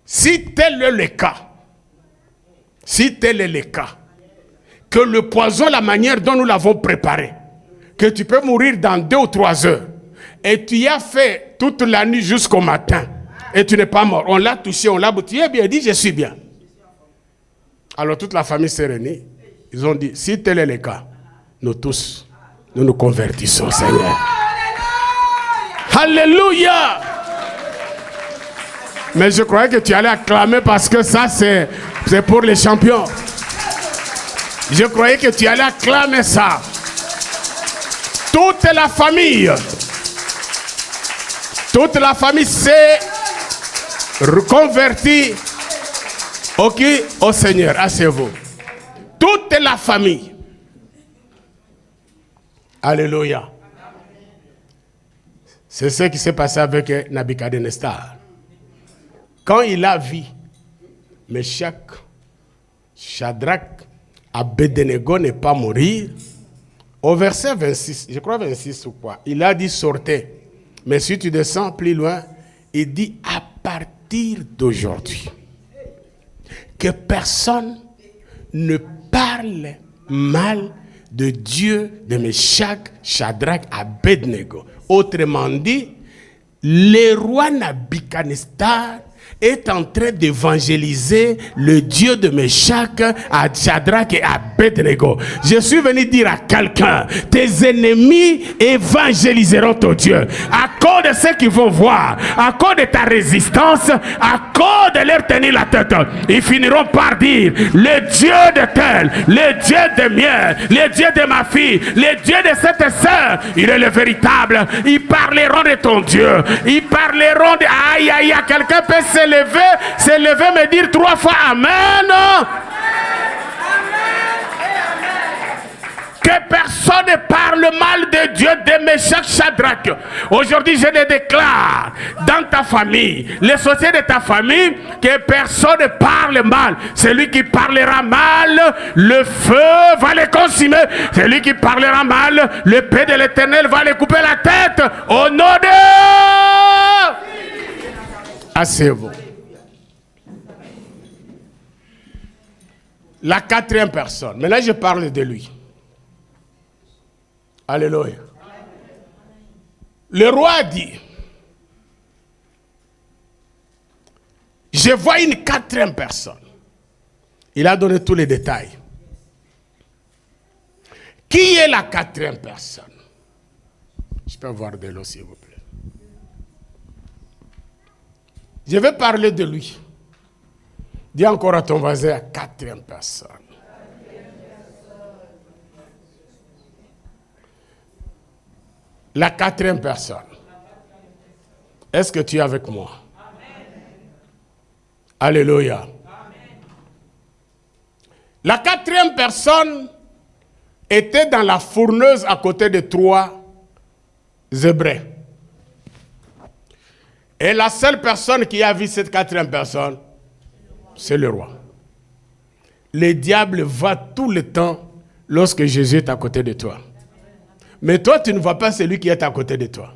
Si tel est le cas, que le poison, la manière dont nous l'avons préparé, que tu peux mourir dans 2 ou 3 heures, et tu y as fait toute la nuit jusqu'au matin, et tu n'es pas mort. On l'a touché, on l'a bouti, bien, il dit, je suis bien. Alors toute la famille s'est réunie. Ils ont dit, si tel est le cas, nous tous, nous nous convertissons, Seigneur. Alléluia! Mais je croyais que tu allais acclamer parce que ça, c'est pour les champions. Je croyais que tu allais acclamer ça. Toute la famille s'est reconvertie au Seigneur. Asseyez-vous. Toute la famille. Alléluia. C'est ce qui s'est passé avec Nabuchodonosor. Quand il a vu Meshach, Shadrach, Abednego n'est pas mourir. Au verset 26, je crois 26 ou quoi, il a dit sortez. Mais si tu descends plus loin, il dit à partir d'aujourd'hui, que personne ne parle mal de Dieu de Meshach, Shadrach, Abednego. Autrement dit, le roi Nabuchodonosor est en train d'évangéliser le Dieu de Meshach, Shadrach et Abednego. Je suis venu dire à quelqu'un, tes ennemis évangéliseront ton Dieu. À cause de ce qu'ils vont voir, à cause de ta résistance, à cause de leur tenir la tête, ils finiront par dire, le Dieu de tel, le Dieu de mien, le Dieu de ma fille, le Dieu de cette sœur, il est le véritable. Ils parleront de ton Dieu. Ils parleront de... Aïe, aïe, aïe, quelqu'un peut se lever, me dire 3 fois Amen. Que personne ne parle mal de Dieu de Meshach, Shadrach. Aujourd'hui, je le déclare dans ta famille, les sociétés de ta famille, que personne ne parle mal. Celui qui parlera mal, le feu va les consumer. Celui qui parlera mal, le paix de l'Éternel va les couper la tête. Au nom de... Asseyez-vous. La 4e personne. Maintenant, je parle de lui. Alléluia. Le roi dit, je vois une 4e personne. Il a donné tous les détails. Qui est la 4e personne? Je peux voir de l'eau, s'il vous plaît. Je vais parler de lui. Dis encore à ton voisin, la 4e personne. La 4e personne. Est-ce que tu es avec moi? Amen. Alléluia. Amen. La 4e personne était dans la fourneuse à côté de 3 Hébreux. Et la seule personne qui a vu cette 4e personne, c'est le roi. Le diable va tout le temps lorsque Jésus est à côté de toi. Mais toi, tu ne vois pas celui qui est à côté de toi.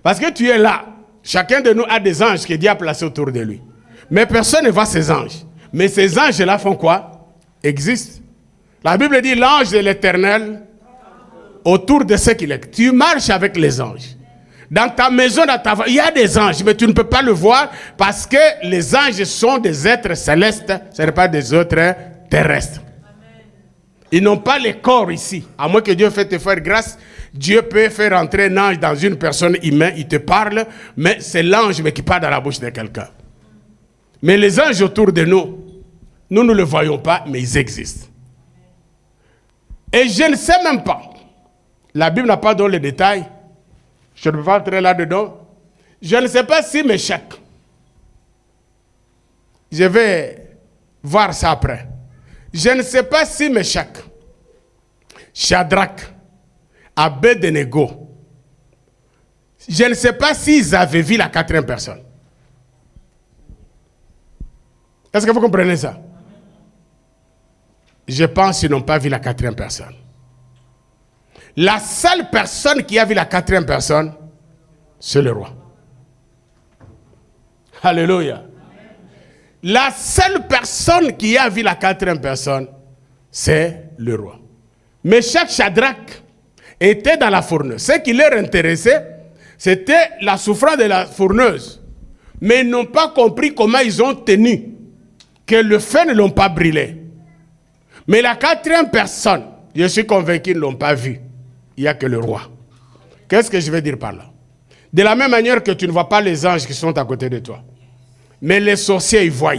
Parce que tu es là. Chacun de nous a des anges que Dieu a placés autour de lui. Mais personne ne voit ces anges. Mais ces anges-là font quoi? Existent. La Bible dit l'ange de l'Éternel autour de ce qu'il est. Tu marches avec les anges. Dans ta maison, il y a des anges, mais tu ne peux pas le voir parce que les anges sont des êtres célestes, ce n'est pas des êtres terrestres. Amen. Ils n'ont pas les corps ici. À moins que Dieu fasse te faire grâce, Dieu peut faire entrer un ange dans une personne humaine, il te parle, mais c'est l'ange qui parle dans la bouche de quelqu'un. Mais les anges autour de nous, nous ne les voyons pas, mais ils existent. Et je ne sais même pas, la Bible n'a pas donné les détails, je ne peux pas entrer là-dedans. Je ne sais pas si Meshach, je vais voir ça après. Je ne sais pas si Meshach, Shadrach, Abednego, je ne sais pas s'ils avaient vu la 4e personne. Est-ce que vous comprenez ça? Je pense qu'ils n'ont pas vu la 4e personne. La seule personne qui a vu la 4e personne, c'est le roi. Alléluia. Amen. La seule personne qui a vu la 4e personne, c'est le roi. Meshach, Shadrach étaient dans la fourneuse. Ce qui leur intéressait, c'était la souffrance de la fourneuse. Mais ils n'ont pas compris comment ils ont tenu, que le feu ne l'ont pas brûlé. Mais la 4e personne, je suis convaincu qu'ils ne l'ont pas vu. Il n'y a que le roi. Qu'est-ce que je veux dire par là? De la même manière que tu ne vois pas les anges qui sont à côté de toi. Mais les sorciers, ils voient.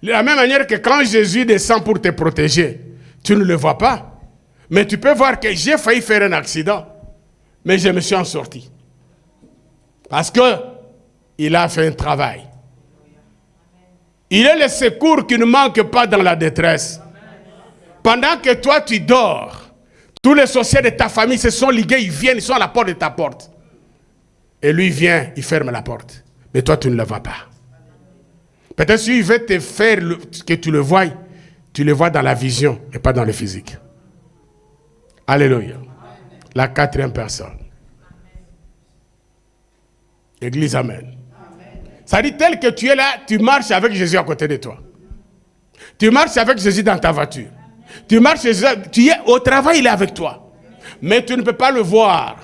De la même manière que quand Jésus descend pour te protéger, tu ne le vois pas. Mais tu peux voir que j'ai failli faire un accident. Mais je me suis en sorti. Parce qu'il a fait un travail. Il est le secours qui ne manque pas dans la détresse. Pendant que toi tu dors, tous les sorciers de ta famille se sont ligués, ils viennent, ils sont à la porte de ta porte. Et lui vient, il ferme la porte. Mais toi tu ne le vois pas. Peut-être s'il veut te faire que tu le vois dans la vision et pas dans le physique. Alléluia. La quatrième personne. Église, amen. Ça dit tel que tu es là, tu marches avec Jésus à côté de toi. Tu marches avec Jésus dans ta voiture. Tu marches, tu es au travail, il est avec toi. Mais tu ne peux pas le voir.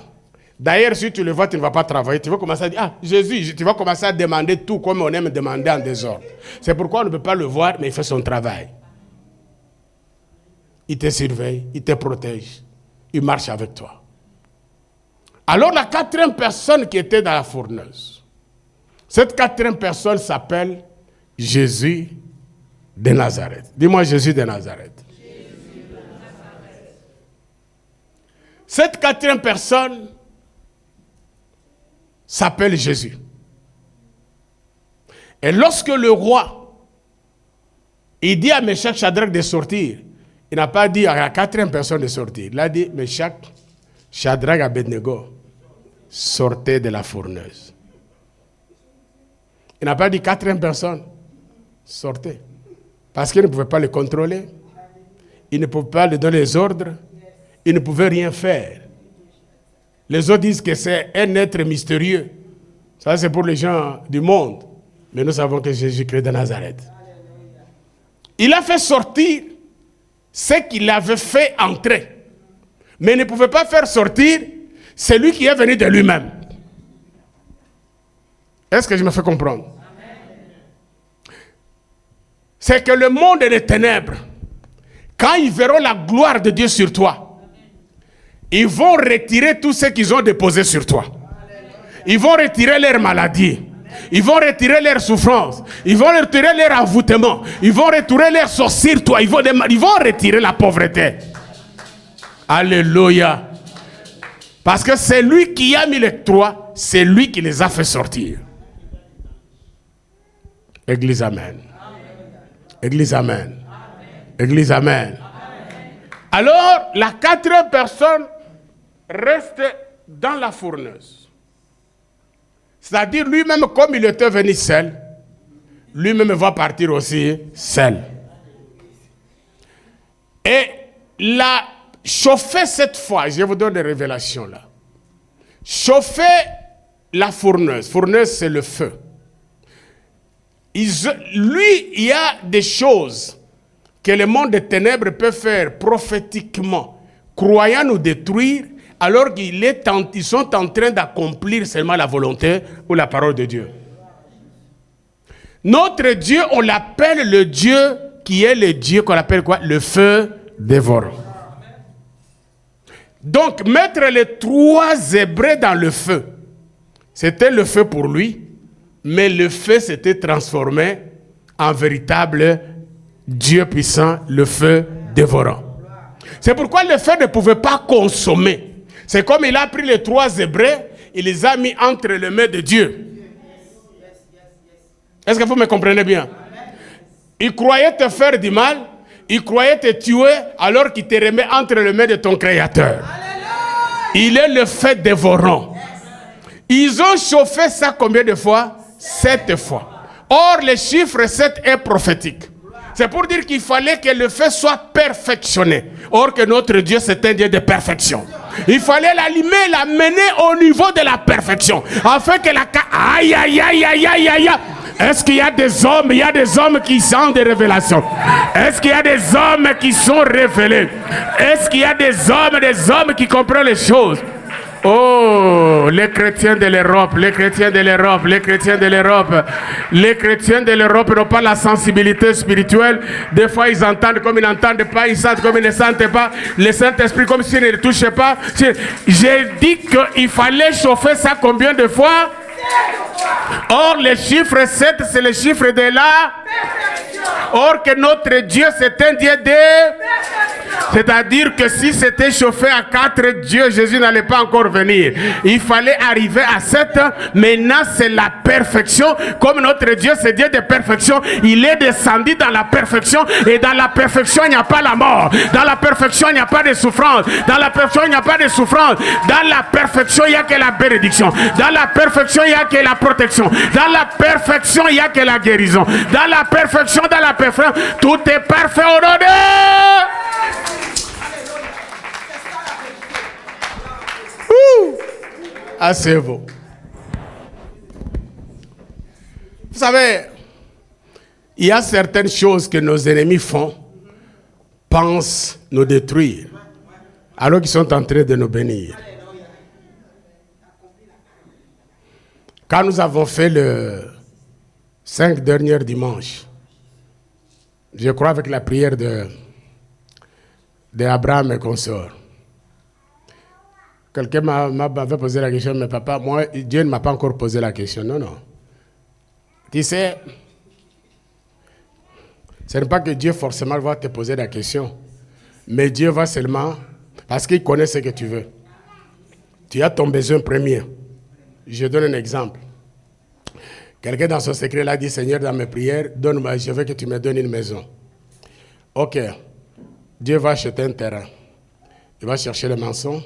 D'ailleurs, si tu le vois, tu ne vas pas travailler. Tu vas commencer à dire, ah, Jésus, tu vas commencer à demander tout comme on aime demander en désordre. C'est pourquoi on ne peut pas le voir, mais il fait son travail. Il te surveille, il te protège. Il marche avec toi. Alors la quatrième personne qui était dans la fourneuse, cette quatrième personne s'appelle Jésus de Nazareth. Dis-moi Jésus de Nazareth. Cette quatrième personne s'appelle Jésus. Et lorsque le roi, il dit à Meshach, Shadrach de sortir, il n'a pas dit à la quatrième personne de sortir. Il a dit, Meshach, Shadrach, Abednego, sortez de la fourneuse. Il n'a pas dit quatrième personne, sortez. Parce qu'il ne pouvait pas le contrôler. Il ne pouvait pas lui donner les ordres. Il ne pouvait rien faire. Les autres disent que c'est un être mystérieux. Ça, c'est pour les gens du monde. Mais nous savons que Jésus-Christ de Nazareth. Il a fait sortir ce qu'il avait fait entrer. Mais il ne pouvait pas faire sortir celui qui est venu de lui-même. Est-ce que je me fais comprendre? C'est que le monde des ténèbres, quand ils verront la gloire de Dieu sur toi, ils vont retirer tout ce qu'ils ont déposé sur toi. Ils vont retirer leur maladie. Ils vont retirer leur souffrance. Ils vont retirer leur envoûtement. Ils vont retirer leur sorcier sur toi. Ils vont retirer la pauvreté. Alléluia. Parce que c'est lui qui a mis les trois, c'est lui qui les a fait sortir. Église, amen. Église, amen. Église, amen. Alors, la quatrième personne reste dans la fourneuse. C'est-à-dire, lui-même, comme il était venu seul, lui-même va partir aussi seul. Et la chauffer cette fois, je vous donne des révélations là. Chauffer la fourneuse. Fourneuse, c'est le feu. Lui, il y a des choses que le monde des ténèbres peut faire prophétiquement, croyant nous détruire, alors qu'ils sont en train d'accomplir seulement la volonté ou la parole de Dieu. Notre Dieu, on l'appelle le Dieu qui est le Dieu qu'on appelle quoi? Le feu dévorant. Donc, mettre les trois Hébreux dans le feu, c'était le feu pour lui, mais le feu s'était transformé en véritable Dieu puissant, le feu dévorant. C'est pourquoi le feu ne pouvait pas consommer. C'est comme il a pris les trois Hébreux, il les a mis entre les mains de Dieu. Est-ce que vous me comprenez bien? Il croyait te faire du mal, il croyait te tuer, alors qu'il te remet entre les mains de ton Créateur. Il est le feu dévorant. Ils ont chauffé ça combien de fois? 7 fois. Or, le chiffre 7 est prophétique. C'est pour dire qu'il fallait que le feu soit perfectionné. Or que notre Dieu, c'est un Dieu de perfection. Il fallait l'allumer, l'amener au niveau de la perfection. Afin que la... Aïe, aïe, aïe, aïe, aïe, aïe. Est-ce qu'il y a des hommes, il y a des hommes qui sont des révélations? Est-ce qu'il y a des hommes qui sont révélés? Est-ce qu'il y a des hommes qui comprennent les choses? Oh, les chrétiens de l'Europe, les chrétiens de l'Europe, les chrétiens de l'Europe. Les chrétiens de l'Europe n'ont pas la sensibilité spirituelle. Des fois, ils entendent comme ils n'entendent pas, ils sentent comme ils ne sentent pas. Le Saint-Esprit comme s'il ne le touchait pas. J'ai dit qu'il fallait chauffer ça combien de fois? Or, le chiffre 7, c'est le chiffre de la perfection. Or, que notre Dieu, c'est un Dieu de... C'est-à-dire que si c'était chauffé à 4, Dieu, Jésus n'allait pas encore venir. Il fallait arriver à 7. Maintenant, c'est la perfection. Comme notre Dieu, c'est Dieu de perfection. Il est descendu dans la perfection. Et dans la perfection, il n'y a pas la mort. Dans la perfection, il n'y a pas de souffrance. Dans la perfection, il n'y a pas de souffrance. Dans la perfection, il n'y a que la bénédiction. Dans la perfection, il n'y a que la protection. Dans la perfection, il n'y a que la guérison. Dans la perfection, tout est parfait au nom de... Ah, c'est beau. Vous savez, il y a certaines choses que nos ennemis font, pensent nous détruire, alors qu'ils sont en train de nous bénir. Quand nous avons fait le 5 derniers dimanches, je crois avec la prière d'Abraham et consorts, quelqu'un m'avait posé la question, mais papa, moi, Dieu ne m'a pas encore posé la question. Non, non. Tu sais, ce n'est pas que Dieu forcément va te poser la question, mais Dieu va seulement, parce qu'il connaît ce que tu veux. Tu as ton besoin premier. Je donne un exemple. Quelqu'un dans son secret l'a dit, Seigneur, dans mes prières, donne-moi, je veux que tu me donnes une maison. Ok. Dieu va acheter un terrain. Il va chercher le maçon.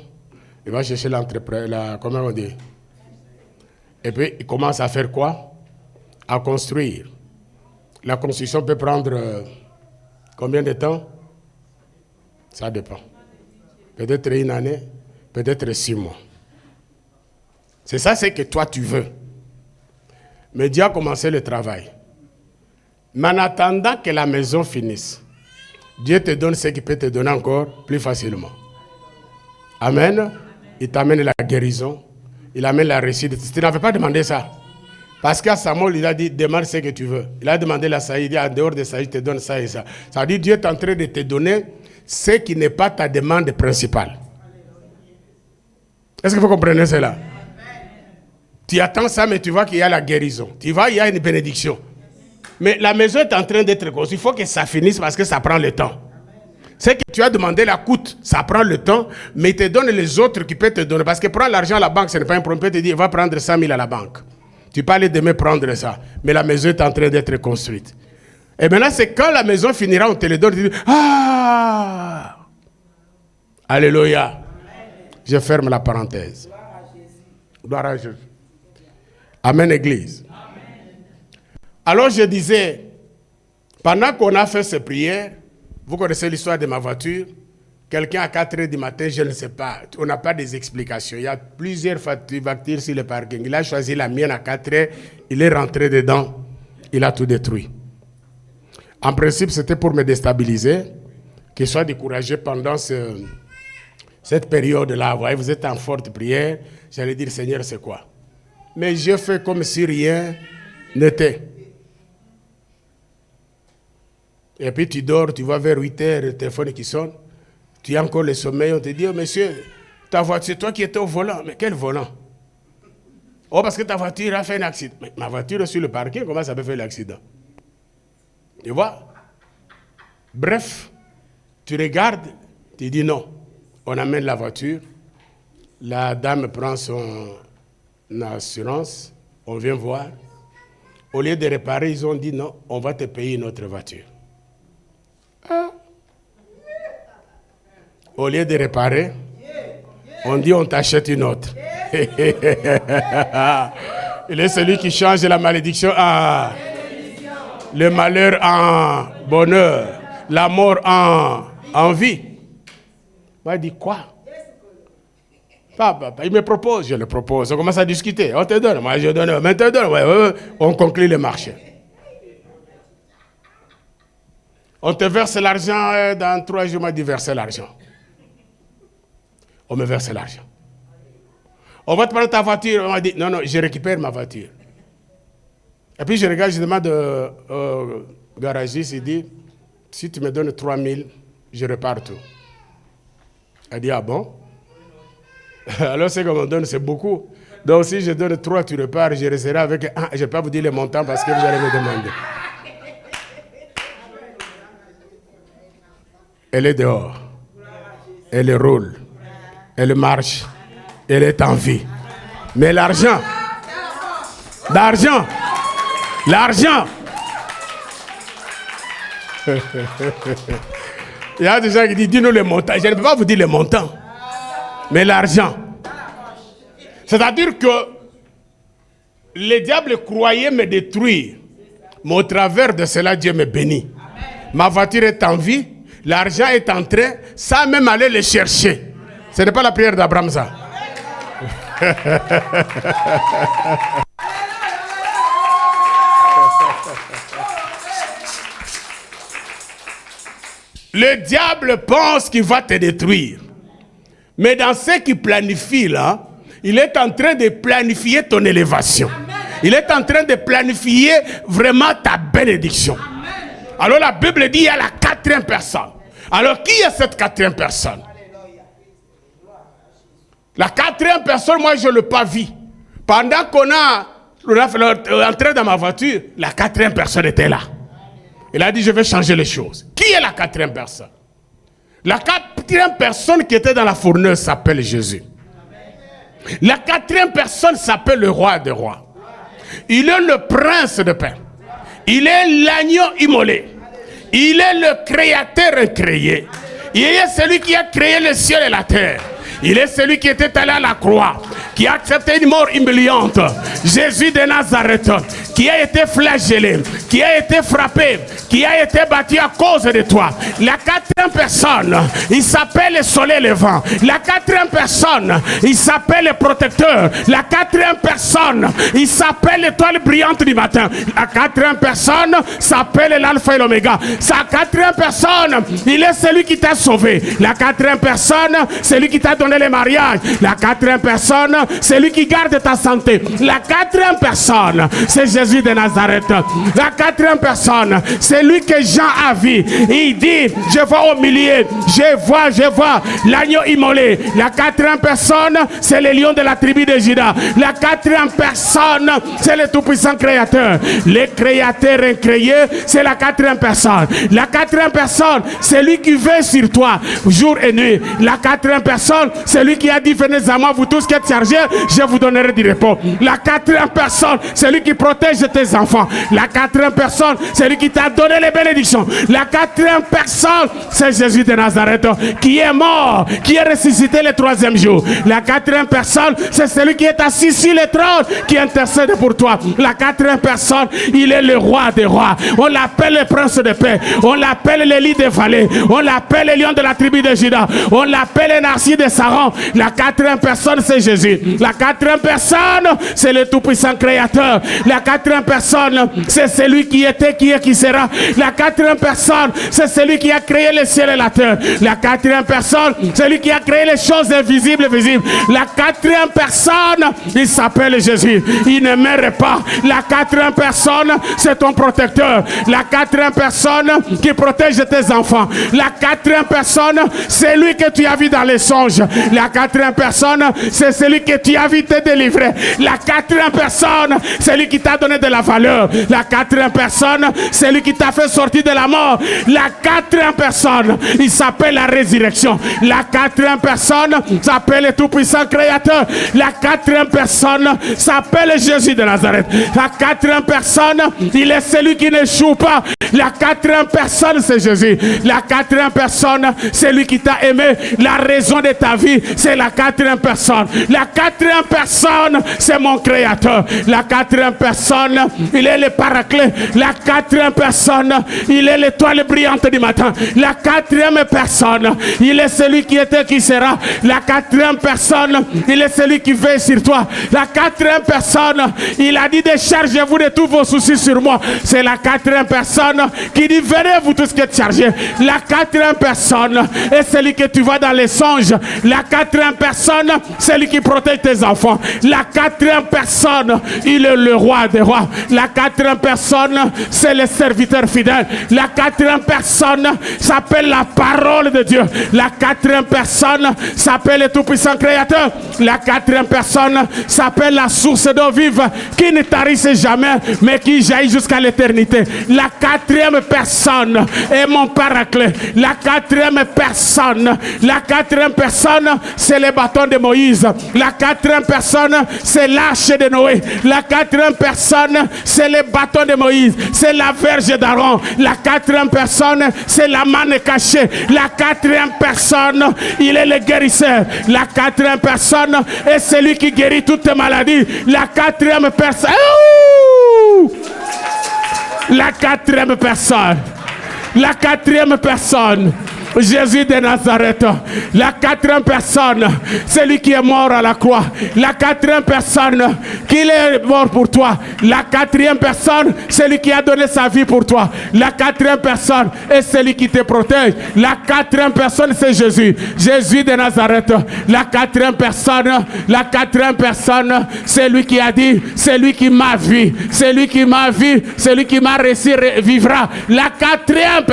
Il va chercher l'entrepreneur, comment on dit. Et puis, il commence à faire quoi? À construire. La construction peut prendre combien de temps? Ça dépend. Peut-être une année, peut-être 6 mois. C'est ça, c'est que toi, tu veux. Mais Dieu a commencé le travail. Mais en attendant que la maison finisse, Dieu te donne ce qu'il peut te donner encore plus facilement. Amen. Il t'amène la guérison. Il amène la réussite. Tu n'avais pas demandé ça. Parce qu'à Samuel, il a dit, demande ce que tu veux. Il a demandé la saillie. Il dit, en dehors de ça, je te donne ça et ça. Ça veut dire Dieu est en train de te donner ce qui n'est pas ta demande principale. Est-ce que vous comprenez cela? Tu attends ça, mais tu vois qu'il y a la guérison. Tu vois, il y a une bénédiction. Mais la maison est en train d'être construite. Il faut que ça finisse parce que ça prend le temps. Ce que tu as demandé la coûte, ça prend le temps, mais il te donne les autres qui peuvent te donner. Parce que prendre l'argent à la banque, ce n'est pas un problème. Il peut te dire, va prendre 100 000 à la banque. Tu peux aller demain prendre ça. Mais la maison est en train d'être construite. Et maintenant, c'est quand la maison finira, on te le donne. Tu dis, ah! Alléluia. Je ferme la parenthèse. Gloire à Jésus. Amen, Église. Amen. Alors je disais, pendant qu'on a fait ces prières, vous connaissez l'histoire de ma voiture, quelqu'un à 4 h du matin, je ne sais pas, on n'a pas des explications. Il y a plusieurs voitures sur le parking. Il a choisi la mienne à 4 h, il est rentré dedans, il a tout détruit. En principe, c'était pour me déstabiliser, qu'il soit découragé pendant cette période-là. Vous voyez, vous êtes en forte prière, j'allais dire, Seigneur, c'est quoi? Mais je fais comme si rien n'était. Et puis tu dors, tu vas vers 8 h, le téléphone qui sonne. Tu as encore le sommeil, on te dit, oh, monsieur, ta voiture, c'est toi qui étais au volant. Mais quel volant? Oh, parce que ta voiture a fait un accident. Mais ma voiture est sur le parking, comment ça peut faire l'accident? Tu vois? Bref, tu regardes, tu dis non. On amène la voiture, la dame prend son assurance, on vient voir. Au lieu de réparer, ils ont dit non, on va te payer une autre voiture. Ah. Au lieu de réparer, on dit on t'achète une autre. Il est celui qui change la malédiction en le malheur en bonheur, la mort en vie. Moi, il dit quoi? Papa, il me propose, je le propose. On commence à discuter. On te donne, moi je donne, mais te donne. Ouais. On conclut le marché. On te verse l'argent, dans 3 jours, on m'a dit verser l'argent. On me verse l'argent. On va te prendre ta voiture. On m'a dit, non, je récupère ma voiture. Et puis je regarde, je demande au garagiste, il dit, si tu me donnes 3 000, je repars tout. Elle dit, ah bon? Alors ce qu'on me donne, c'est beaucoup. Donc si je donne 3, tu repars, je resterai avec 1. Je ne vais pas vous dire le montant parce que vous allez me demander. Elle est dehors. elle roule, elle marche, elle est en vie. Mais l'argent, l'argent. Il y a des gens qui disent, dis-nous les montants. Je ne peux pas vous dire les montants. Mais l'argent. C'est-à-dire que le diable croyait me détruire. Mais au travers de cela, Dieu me bénit. Ma voiture est en vie. L'argent est en train, sans même aller le chercher. Ce n'est pas la prière d'Abraham, ça. Le diable pense qu'il va te détruire. Mais dans ce qu'il planifie là, il est en train de planifier ton élévation. Il est en train de planifier vraiment ta bénédiction. Alors la Bible dit il y a la quatrième personne. Alors qui est cette quatrième personne? La quatrième personne, moi je ne l'ai pas vue. Pendant qu'on a entré dans ma voiture, la quatrième personne était là. Il a dit, je vais changer les choses. Qui est la quatrième personne? La quatrième personne qui était dans la fourneuse s'appelle Jésus. La quatrième personne s'appelle le roi des rois. Il est le prince de paix. Il est l'agneau immolé. Il est le créateur incréé. Il est celui qui a créé le ciel et la terre. Il est celui qui était allé à la croix, qui a accepté une mort humiliante. Jésus de Nazareth, qui a été flagellé, qui a été frappé, qui a été battu à cause de toi. La quatrième personne, il s'appelle le soleil levant. La quatrième personne, il s'appelle le protecteur. La quatrième personne, il s'appelle l'étoile brillante du matin. La quatrième personne s'appelle l'alpha et l'oméga. Sa quatrième personne, il est celui qui t'a sauvé. La quatrième personne, celui qui t'a donné le mariage. La quatrième personne, c'est lui qui garde ta santé. La quatrième personne, c'est Jésus de Nazareth. La quatrième personne, c'est lui que Jean a vu. Il dit, je vois au milieu, je vois l'agneau immolé. La quatrième personne, c'est le lion de la tribu de Juda. La quatrième personne, c'est le tout-puissant créateur. Le créateur incréé, c'est la quatrième personne. La quatrième personne, c'est lui qui veille sur toi jour et nuit. La quatrième personne, c'est lui qui a dit, venez à moi, vous tous qui êtes chargés, je vous donnerai du repos. La quatrième personne, c'est lui qui protège tes enfants. La quatrième personne, c'est lui qui t'a donné les bénédictions. La quatrième personne, c'est Jésus de Nazareth, qui est mort, qui est ressuscité le troisième jour. La quatrième personne, c'est celui qui est assis sur le trône, qui intercède pour toi. La quatrième personne, il est le roi des rois. On l'appelle le prince de paix. On l'appelle le lit des vallées. On l'appelle le lion de la tribu de Juda. On l'appelle le narcisse de Saron. La quatrième personne, c'est Jésus. La quatrième personne, c'est le tout-puissant créateur. La quatrième personne, c'est celui qui était, qui est, qui sera. La quatrième personne, c'est celui qui a créé le ciel et la terre. La quatrième personne, c'est celui qui a créé les choses invisibles et visibles. La quatrième personne, il s'appelle Jésus. Il ne meurt pas. La quatrième personne, c'est ton protecteur. La quatrième personne qui protège tes enfants. La quatrième personne, c'est lui que tu as vu dans les songes. La quatrième personne, c'est celui que tu as vu te délivrer. La quatrième personne, c'est lui qui t'a donné de la valeur. La quatrième personne, c'est lui qui t'a fait sortir de la mort. La quatrième personne, il s'appelle la résurrection. La quatrième personne s'appelle le tout-puissant créateur. La quatrième personne s'appelle Jésus de Nazareth. La quatrième personne, il est celui qui n'échoue pas. La quatrième personne, c'est Jésus. La quatrième personne, c'est lui qui t'a aimé. La raison de ta vie, c'est la quatrième personne. La quatrième personne, c'est mon créateur. La quatrième personne, il est le paraclet. La quatrième personne, il est l'étoile brillante du matin. La quatrième personne, il est celui qui était, qui sera. La quatrième personne, il est celui qui veille sur toi. La quatrième personne, il a dit, déchargez-vous de tous vos soucis sur moi. C'est la quatrième personne qui dit, venez vous tous qui êtes chargés. La quatrième personne est celui que tu vois dans les songes. La quatrième personne, c'est lui qui protège tes enfants. La quatrième personne, il est le roi des rois. croix. La quatrième personne, c'est le serviteur fidèle. La quatrième personne s'appelle la parole de Dieu. La quatrième personne s'appelle le tout-puissant créateur. La quatrième personne s'appelle la source d'eau vive qui ne tarisse jamais, mais qui jaillit jusqu'à l'éternité. La quatrième personne est mon paraclet. La quatrième personne, c'est le bâton de Moïse. La quatrième personne, c'est l'arche de Noé. La quatrième personne, c'est le bâton de Moïse. C'est la verge d'Aaron. La quatrième personne, c'est la manne cachée. La quatrième personne, il est le guérisseur. La quatrième personne est celui qui guérit toutes maladies. La quatrième personne. La quatrième personne. La quatrième personne. Jésus de Nazareth. La quatrième personne, celui qui est mort à la croix. La quatrième personne, qui est mort pour toi. La quatrième personne, celui qui a donné sa vie pour toi. La quatrième personne est celui qui te protège. La quatrième personne, c'est Jésus. Jésus de Nazareth. La quatrième personne, c'est lui qui a dit, c'est lui qui m'a vu. C'est lui qui m'a vu. Celui qui m'a réussi vivra. La quatrième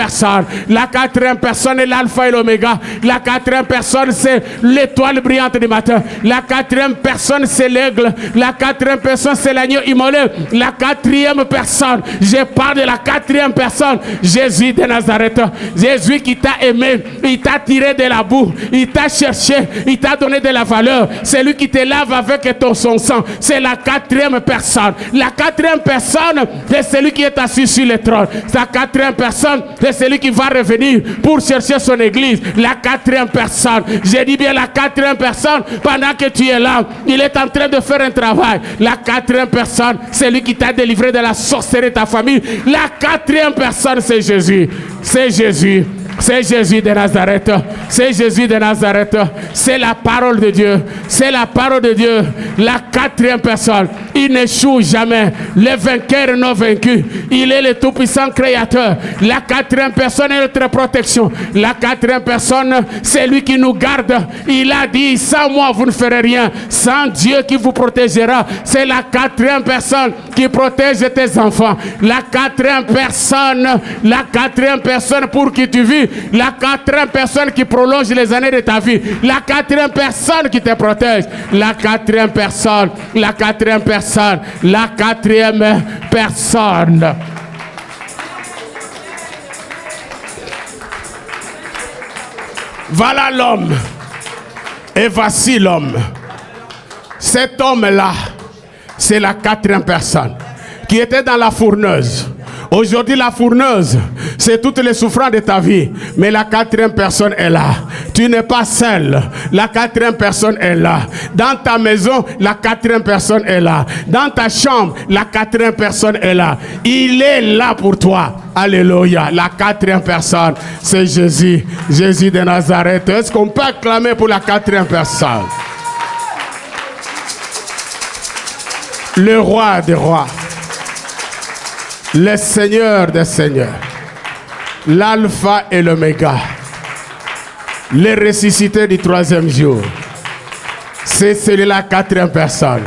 personne est l'alpha et l'oméga. La quatrième personne, c'est l'étoile brillante du matin. La quatrième personne, c'est l'aigle. La quatrième personne, c'est l'agneau immolé. La quatrième personne, je parle de la quatrième personne, Jésus de Nazareth. Jésus qui t'a aimé, il t'a tiré de la boue, il t'a cherché, il t'a donné de la valeur. C'est lui qui te lave avec son sang. C'est la quatrième personne. La quatrième personne, c'est celui qui est assis sur le trône. La quatrième personne, c'est celui qui va revenir pour chercher son église. La quatrième personne, j'ai dit bien la quatrième personne, pendant que tu es là, il est en train de faire un travail. La quatrième personne, c'est lui qui t'a délivré de la sorcellerie de ta famille. La quatrième personne, c'est Jésus. C'est Jésus. C'est Jésus de Nazareth. C'est Jésus de Nazareth. C'est la parole de Dieu. C'est la parole de Dieu. La quatrième personne. Il n'échoue jamais. Le vainqueur non vaincu. Il est le tout-puissant créateur. La quatrième personne est notre protection. La quatrième personne, c'est lui qui nous garde. Il a dit, sans moi, vous ne ferez rien. Sans Dieu qui vous protégera. C'est la quatrième personne qui protège tes enfants. La quatrième personne pour qui tu vis. La quatrième personne qui prolonge les années de ta vie. La quatrième personne qui te protège. La quatrième personne. La quatrième personne. La quatrième personne. Voilà l'homme. Et voici l'homme. Cet homme-là, c'est la quatrième personne qui était dans la fourneuse. Aujourd'hui, la fourneuse, c'est toutes les souffrances de ta vie. Mais la quatrième personne est là. Tu n'es pas seul. La quatrième personne est là. Dans ta maison, la quatrième personne est là. Dans ta chambre, la quatrième personne est là. Il est là pour toi. Alléluia. La quatrième personne, c'est Jésus. Jésus de Nazareth. Est-ce qu'on peut acclamer pour la quatrième personne? Le roi des rois. Le Seigneur des seigneurs, l'alpha et l'oméga, le ressuscité du troisième jour. C'est celui-là, quatrième personne.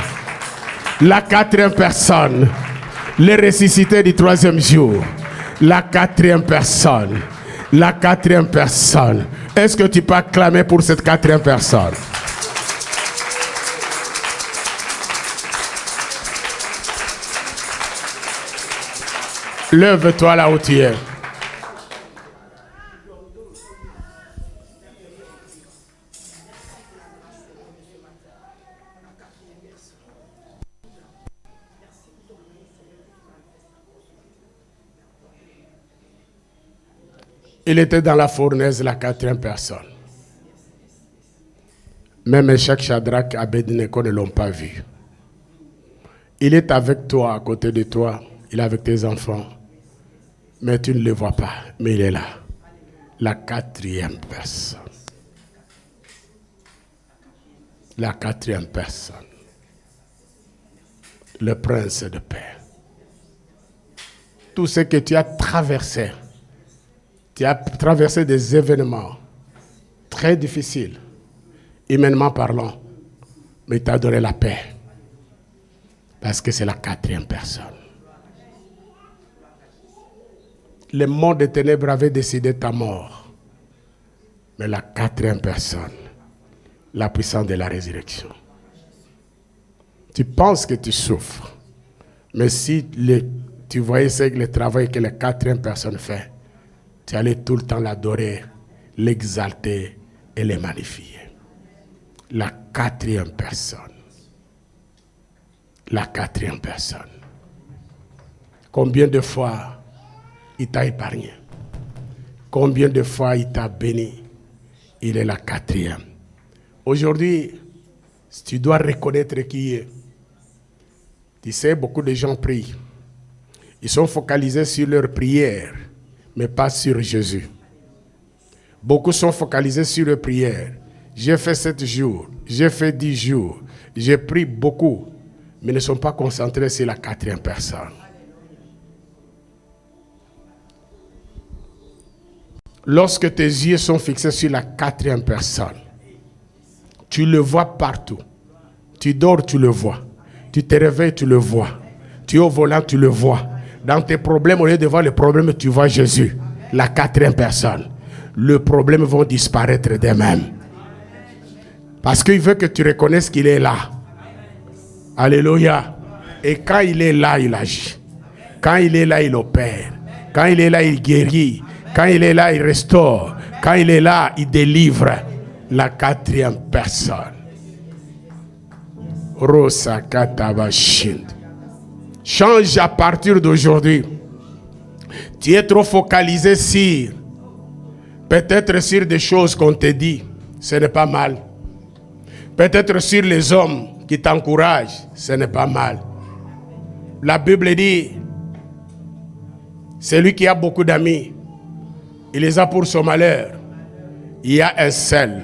La quatrième personne, le ressuscité du troisième jour. La quatrième personne. La quatrième personne. Est-ce que tu peux acclamer pour cette quatrième personne? Lève-toi là où tu es. Il était dans la fournaise, la quatrième personne. Même Meshach, Shadrach, Abednego ne l'ont pas vu. Il est avec toi, à côté de toi. Il est avec tes enfants. Mais tu ne le vois pas. Mais il est là. La quatrième personne. La quatrième personne. Le prince de paix. Tout ce que tu as traversé. Tu as traversé des événements très difficiles, humainement parlant. Mais tu as donné la paix. Parce que c'est la quatrième personne. le monde des ténèbres avait décidé ta mort. Mais la quatrième personne, la puissance de la résurrection. Tu penses que tu souffres. Mais si tu voyais le travail que la quatrième personne fait, tu allais tout le temps l'adorer, l'exalter et le magnifier. La quatrième personne. La quatrième personne. Combien de fois il t'a épargné? Combien de fois il t'a béni? Il est la quatrième. Aujourd'hui, si tu dois reconnaître qui il est. Tu sais, beaucoup de gens prient. Ils sont focalisés sur leur prière, mais pas sur Jésus. Beaucoup sont focalisés sur leur prière. J'ai fait 7 jours, j'ai fait 10 jours, j'ai prié beaucoup, mais ne sont pas concentrés sur la quatrième personne. Lorsque tes yeux sont fixés sur la quatrième personne, tu le vois partout. Tu dors, tu le vois. Tu te réveilles, tu le vois. Tu es au volant, tu le vois. Dans tes problèmes, au lieu de voir les problèmes, tu vois Jésus, la quatrième personne. Les problèmes vont disparaître d'eux-mêmes. Parce qu'il veut que tu reconnaisses qu'il est là. Alléluia. Et quand il est là, il agit. Quand il est là, il opère. Quand il est là, il guérit. Quand il est là, il restaure. Quand il est là, il délivre. La quatrième personne. Rosa Katabashind. Change à partir d'aujourd'hui. Tu es trop focalisé sur, peut-être sur des choses qu'on te dit. Ce n'est pas mal. Peut-être sur les hommes qui t'encouragent. Ce n'est pas mal. La Bible dit, celui qui a beaucoup d'amis, il les a pour son malheur. Il y a un seul,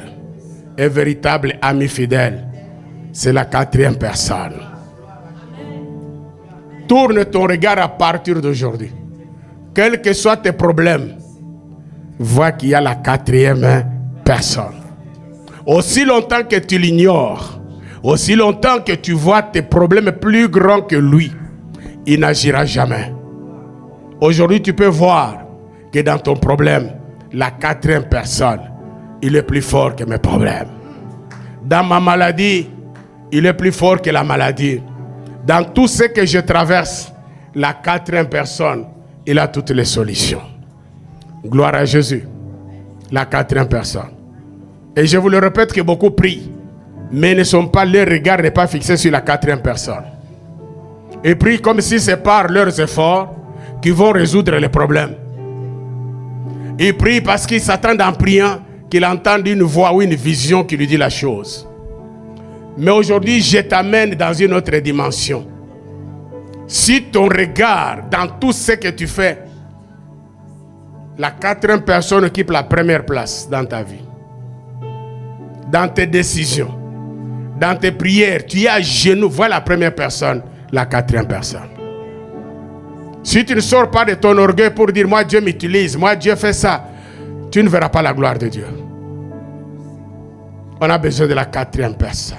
un véritable ami fidèle. C'est la quatrième personne. Tourne ton regard à partir d'aujourd'hui. Quels que soient tes problèmes, vois qu'il y a la quatrième personne. Aussi longtemps que tu l'ignores, aussi longtemps que tu vois tes problèmes plus grands que lui, il n'agira jamais. Aujourd'hui, tu peux voir que dans ton problème, la quatrième personne, il est plus fort que mes problèmes. Dans ma maladie, il est plus fort que la maladie. Dans tout ce que je traverse, la quatrième personne, il a toutes les solutions. Gloire à Jésus. La quatrième personne. Et je vous le répète que beaucoup prient, mais ne sont pas, leur regard n'est pas fixé sur la quatrième personne. Ils prient comme si c'est par leurs efforts qu'ils vont résoudre les problèmes. Ils prient parce qu'ils s'attendent en priant qu'il entende une voix ou une vision qui lui dit la chose. Mais aujourd'hui, je t'amène dans une autre dimension. Si ton regard dans tout ce que tu fais, la quatrième personne occupe la première place dans ta vie. Dans tes décisions, dans tes prières, tu es à genoux, vois la première personne, la quatrième personne. Si tu ne sors pas de ton orgueil pour dire, moi Dieu m'utilise, moi Dieu fait ça, tu ne verras pas la gloire de Dieu. On a besoin de la quatrième personne.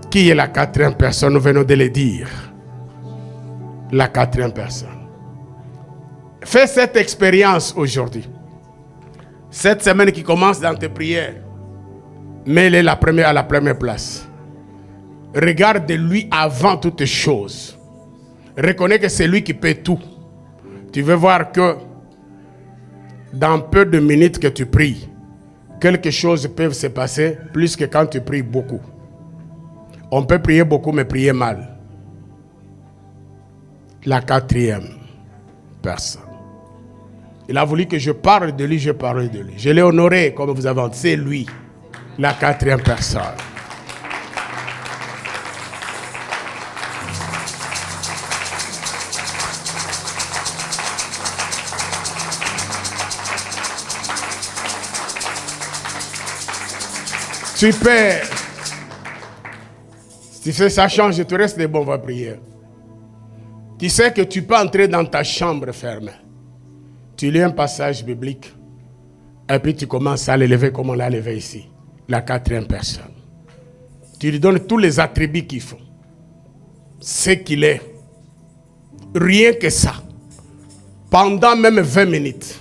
Qui est la quatrième personne? Nous venons de le dire. La quatrième personne. Fais cette expérience aujourd'hui. Cette semaine qui commence dans tes prières, mets-le à la première place. Regarde lui avant toutes choses. Reconnais que c'est lui qui paie tout. Tu veux voir que dans peu de minutes que tu pries, quelque chose peut se passer plus que quand tu pries beaucoup. On peut prier beaucoup mais prier mal. La quatrième personne. Il a voulu que je parle de lui, je parle de lui. Je l'ai honoré comme vous avez dit. C'est lui, la quatrième personne. Super. Tu sais, ça change, tu restes debout, on va prier. Tu sais que tu peux entrer dans ta chambre fermée. Tu lis un passage biblique. Et puis tu commences à l'élever comme on l'a élevé ici. La quatrième personne. Tu lui donnes tous les attributs qu'il faut. Ce qu'il est. Rien que ça. Pendant même 20 minutes.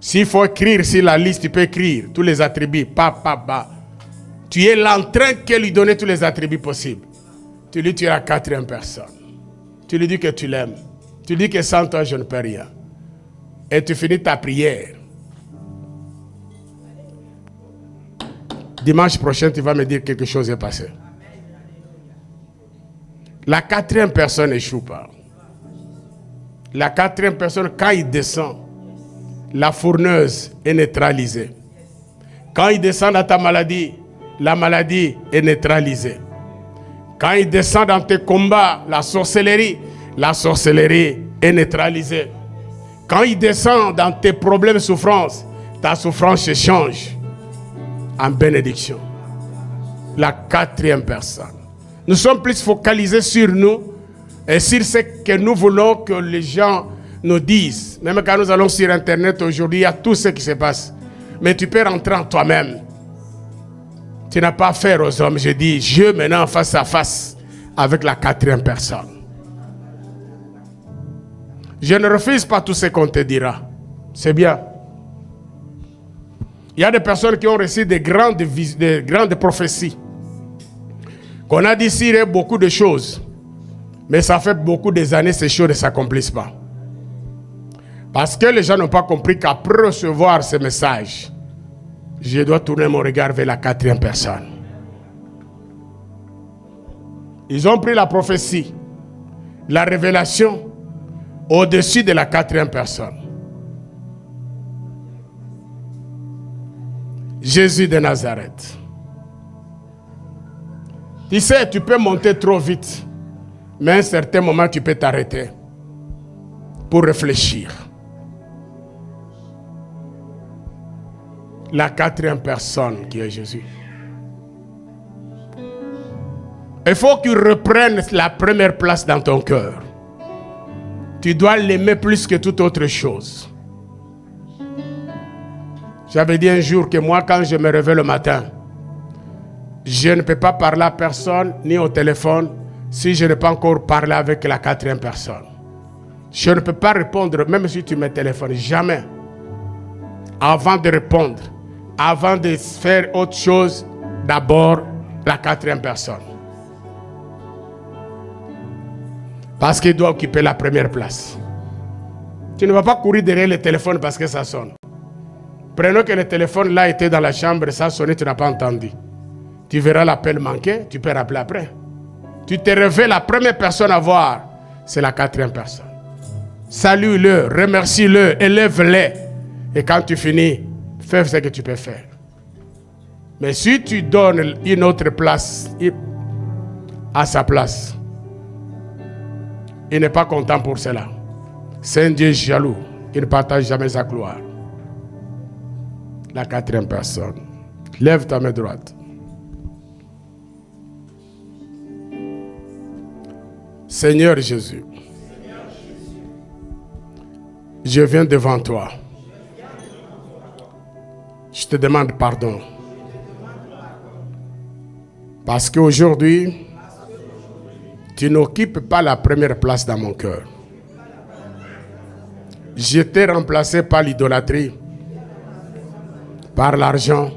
S'il faut écrire sur la liste, tu peux écrire tous les attributs. Tu es l'entrain que lui donner tous les attributs possibles. Tu lui dis tu es la 4e personne. Tu lui dis que tu l'aimes. Tu lui dis que sans toi je ne peux rien. Et tu finis ta prière. Dimanche prochain, tu vas me dire quelque chose est passé. La 4e personne n'échoue pas. La 4e personne, quand il descend, la fourneuse est neutralisée. Quand il descend dans ta maladie, la maladie est neutralisée. Quand il descend dans tes combats, la sorcellerie est neutralisée. Quand il descend dans tes problèmes et souffrances, ta souffrance se change en bénédiction. La 4e personne. Nous sommes plus focalisés sur nous et sur ce que nous voulons que les gens nous disent. Même quand nous allons sur Internet aujourd'hui, il y a tout ce qui se passe. Mais tu peux rentrer en toi-même. Tu n'as pas affaire aux hommes. Je dis, Dieu maintenant face à face avec la 4e personne. Je ne refuse pas tout ce qu'on te dira. C'est bien. Il y a des personnes qui ont reçu des grandes prophéties. Qu'on a dit ici beaucoup de choses. Mais ça fait beaucoup des années que ces choses ne s'accomplissent pas. Parce que les gens n'ont pas compris qu'après recevoir ce message, je dois tourner mon regard vers la 4e personne. Ils ont pris la prophétie, la révélation, au-dessus de la 4e personne. Jésus de Nazareth. Tu sais, tu peux monter trop vite, mais à un certain moment, tu peux t'arrêter pour réfléchir. La 4e personne qui est Jésus. Il faut qu'il reprenne la première place dans ton cœur. Tu dois l'aimer plus que toute autre chose. J'avais dit un jour que moi, quand je me réveille le matin, je ne peux pas parler à personne, ni au téléphone, si je n'ai pas encore parlé avec la 4e personne. Je ne peux pas répondre, même si tu me téléphones, jamais. Avant de répondre, avant de faire autre chose, d'abord la 4e personne. Parce qu'il doit occuper la première place. Tu ne vas pas courir derrière le téléphone parce que ça sonne. Prenons que le téléphone là était dans la chambre, ça sonnait, tu n'as pas entendu. Tu verras l'appel manqué, tu peux rappeler après. Tu te réveilles, la première personne à voir, c'est la 4e personne. Salue-le, remercie-le, élève-le. Et quand tu finis, fais ce que tu peux faire. Mais si tu donnes une autre place à sa place, il n'est pas content pour cela. C'est un Dieu jaloux qui ne partage jamais sa gloire. La 4e personne. Lève ta main droite. Seigneur Jésus, je viens devant toi. Je te demande pardon. Parce qu'aujourd'hui, tu n'occupes pas la première place dans mon cœur. J'étais remplacé par l'idolâtrie, par l'argent,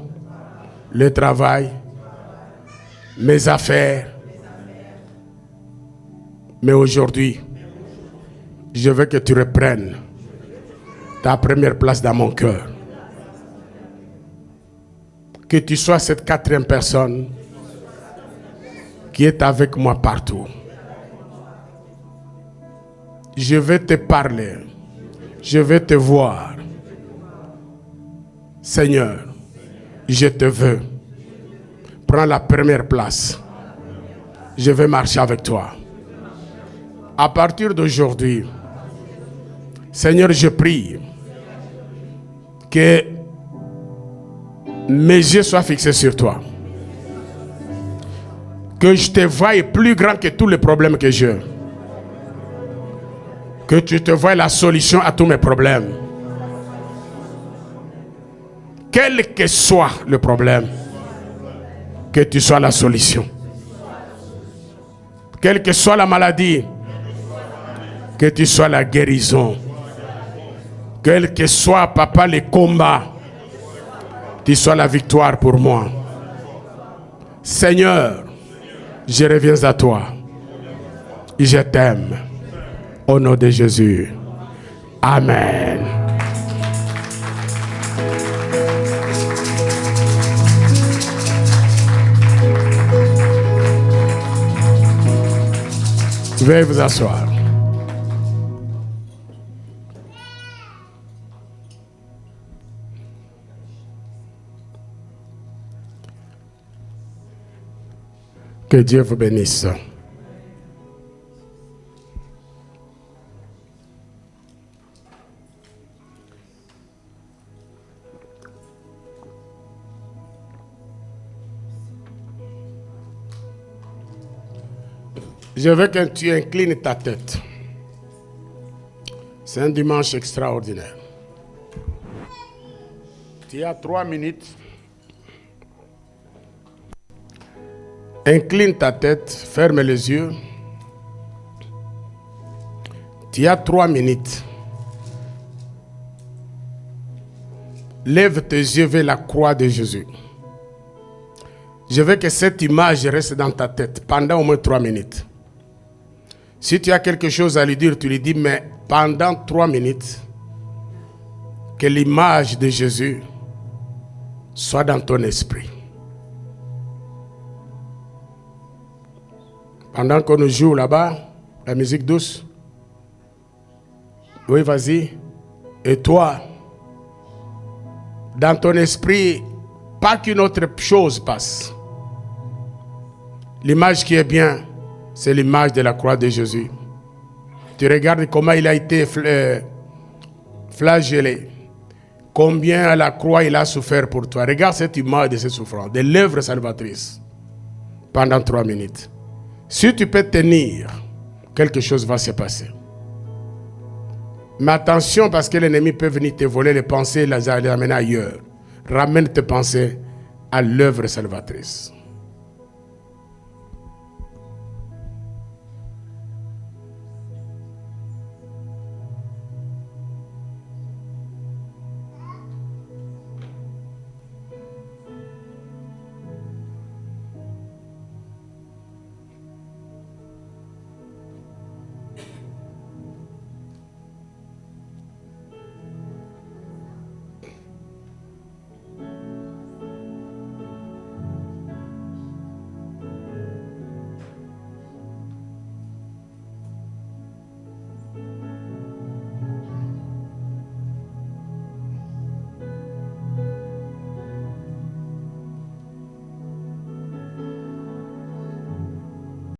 le travail, mes affaires. Mais aujourd'hui, je veux que tu reprennes ta première place dans mon cœur. Que tu sois cette 4e personne qui est avec moi partout. Je vais te parler. Je vais te voir. Seigneur, je te veux. Prends la première place. Je vais marcher avec toi. À partir d'aujourd'hui, Seigneur, je prie que mes yeux soient fixés sur toi. Que je te voie plus grand que tous les problèmes que j'ai. Que tu te voies la solution à tous mes problèmes. Quel que soit le problème, que tu sois la solution. Quelle que soit la maladie, Que tu sois la guérison. Quel que soit, papa, les combats, tu sois la victoire pour moi. Seigneur, je reviens à toi. Je t'aime. Au nom de Jésus. Amen. Veuillez vous asseoir. Que Dieu vous bénisse. Je veux que tu inclines ta tête. C'est un dimanche extraordinaire. Tu as 3 minutes. Incline ta tête, ferme les yeux. Tu as 3 minutes. Lève tes yeux vers la croix de Jésus. Je veux que cette image reste dans ta tête pendant au moins 3 minutes. Si tu as quelque chose à lui dire, tu lui dis, mais pendant 3 minutes, que l'image de Jésus soit dans ton esprit. Pendant qu'on nous joue là-bas, la musique douce. Oui, vas-y. Et toi, dans ton esprit, pas qu'une autre chose passe. L'image qui est bien, c'est l'image de la croix de Jésus. Tu regardes comment il a été flagellé. Combien à la croix il a souffert pour toi. Regarde cette image de cette souffrance, de l'œuvre salvatrice. Pendant 3 minutes. Si tu peux tenir, quelque chose va se passer. Mais attention, parce que l'ennemi peut venir te voler les pensées et les amener ailleurs. Ramène tes pensées à l'œuvre salvatrice.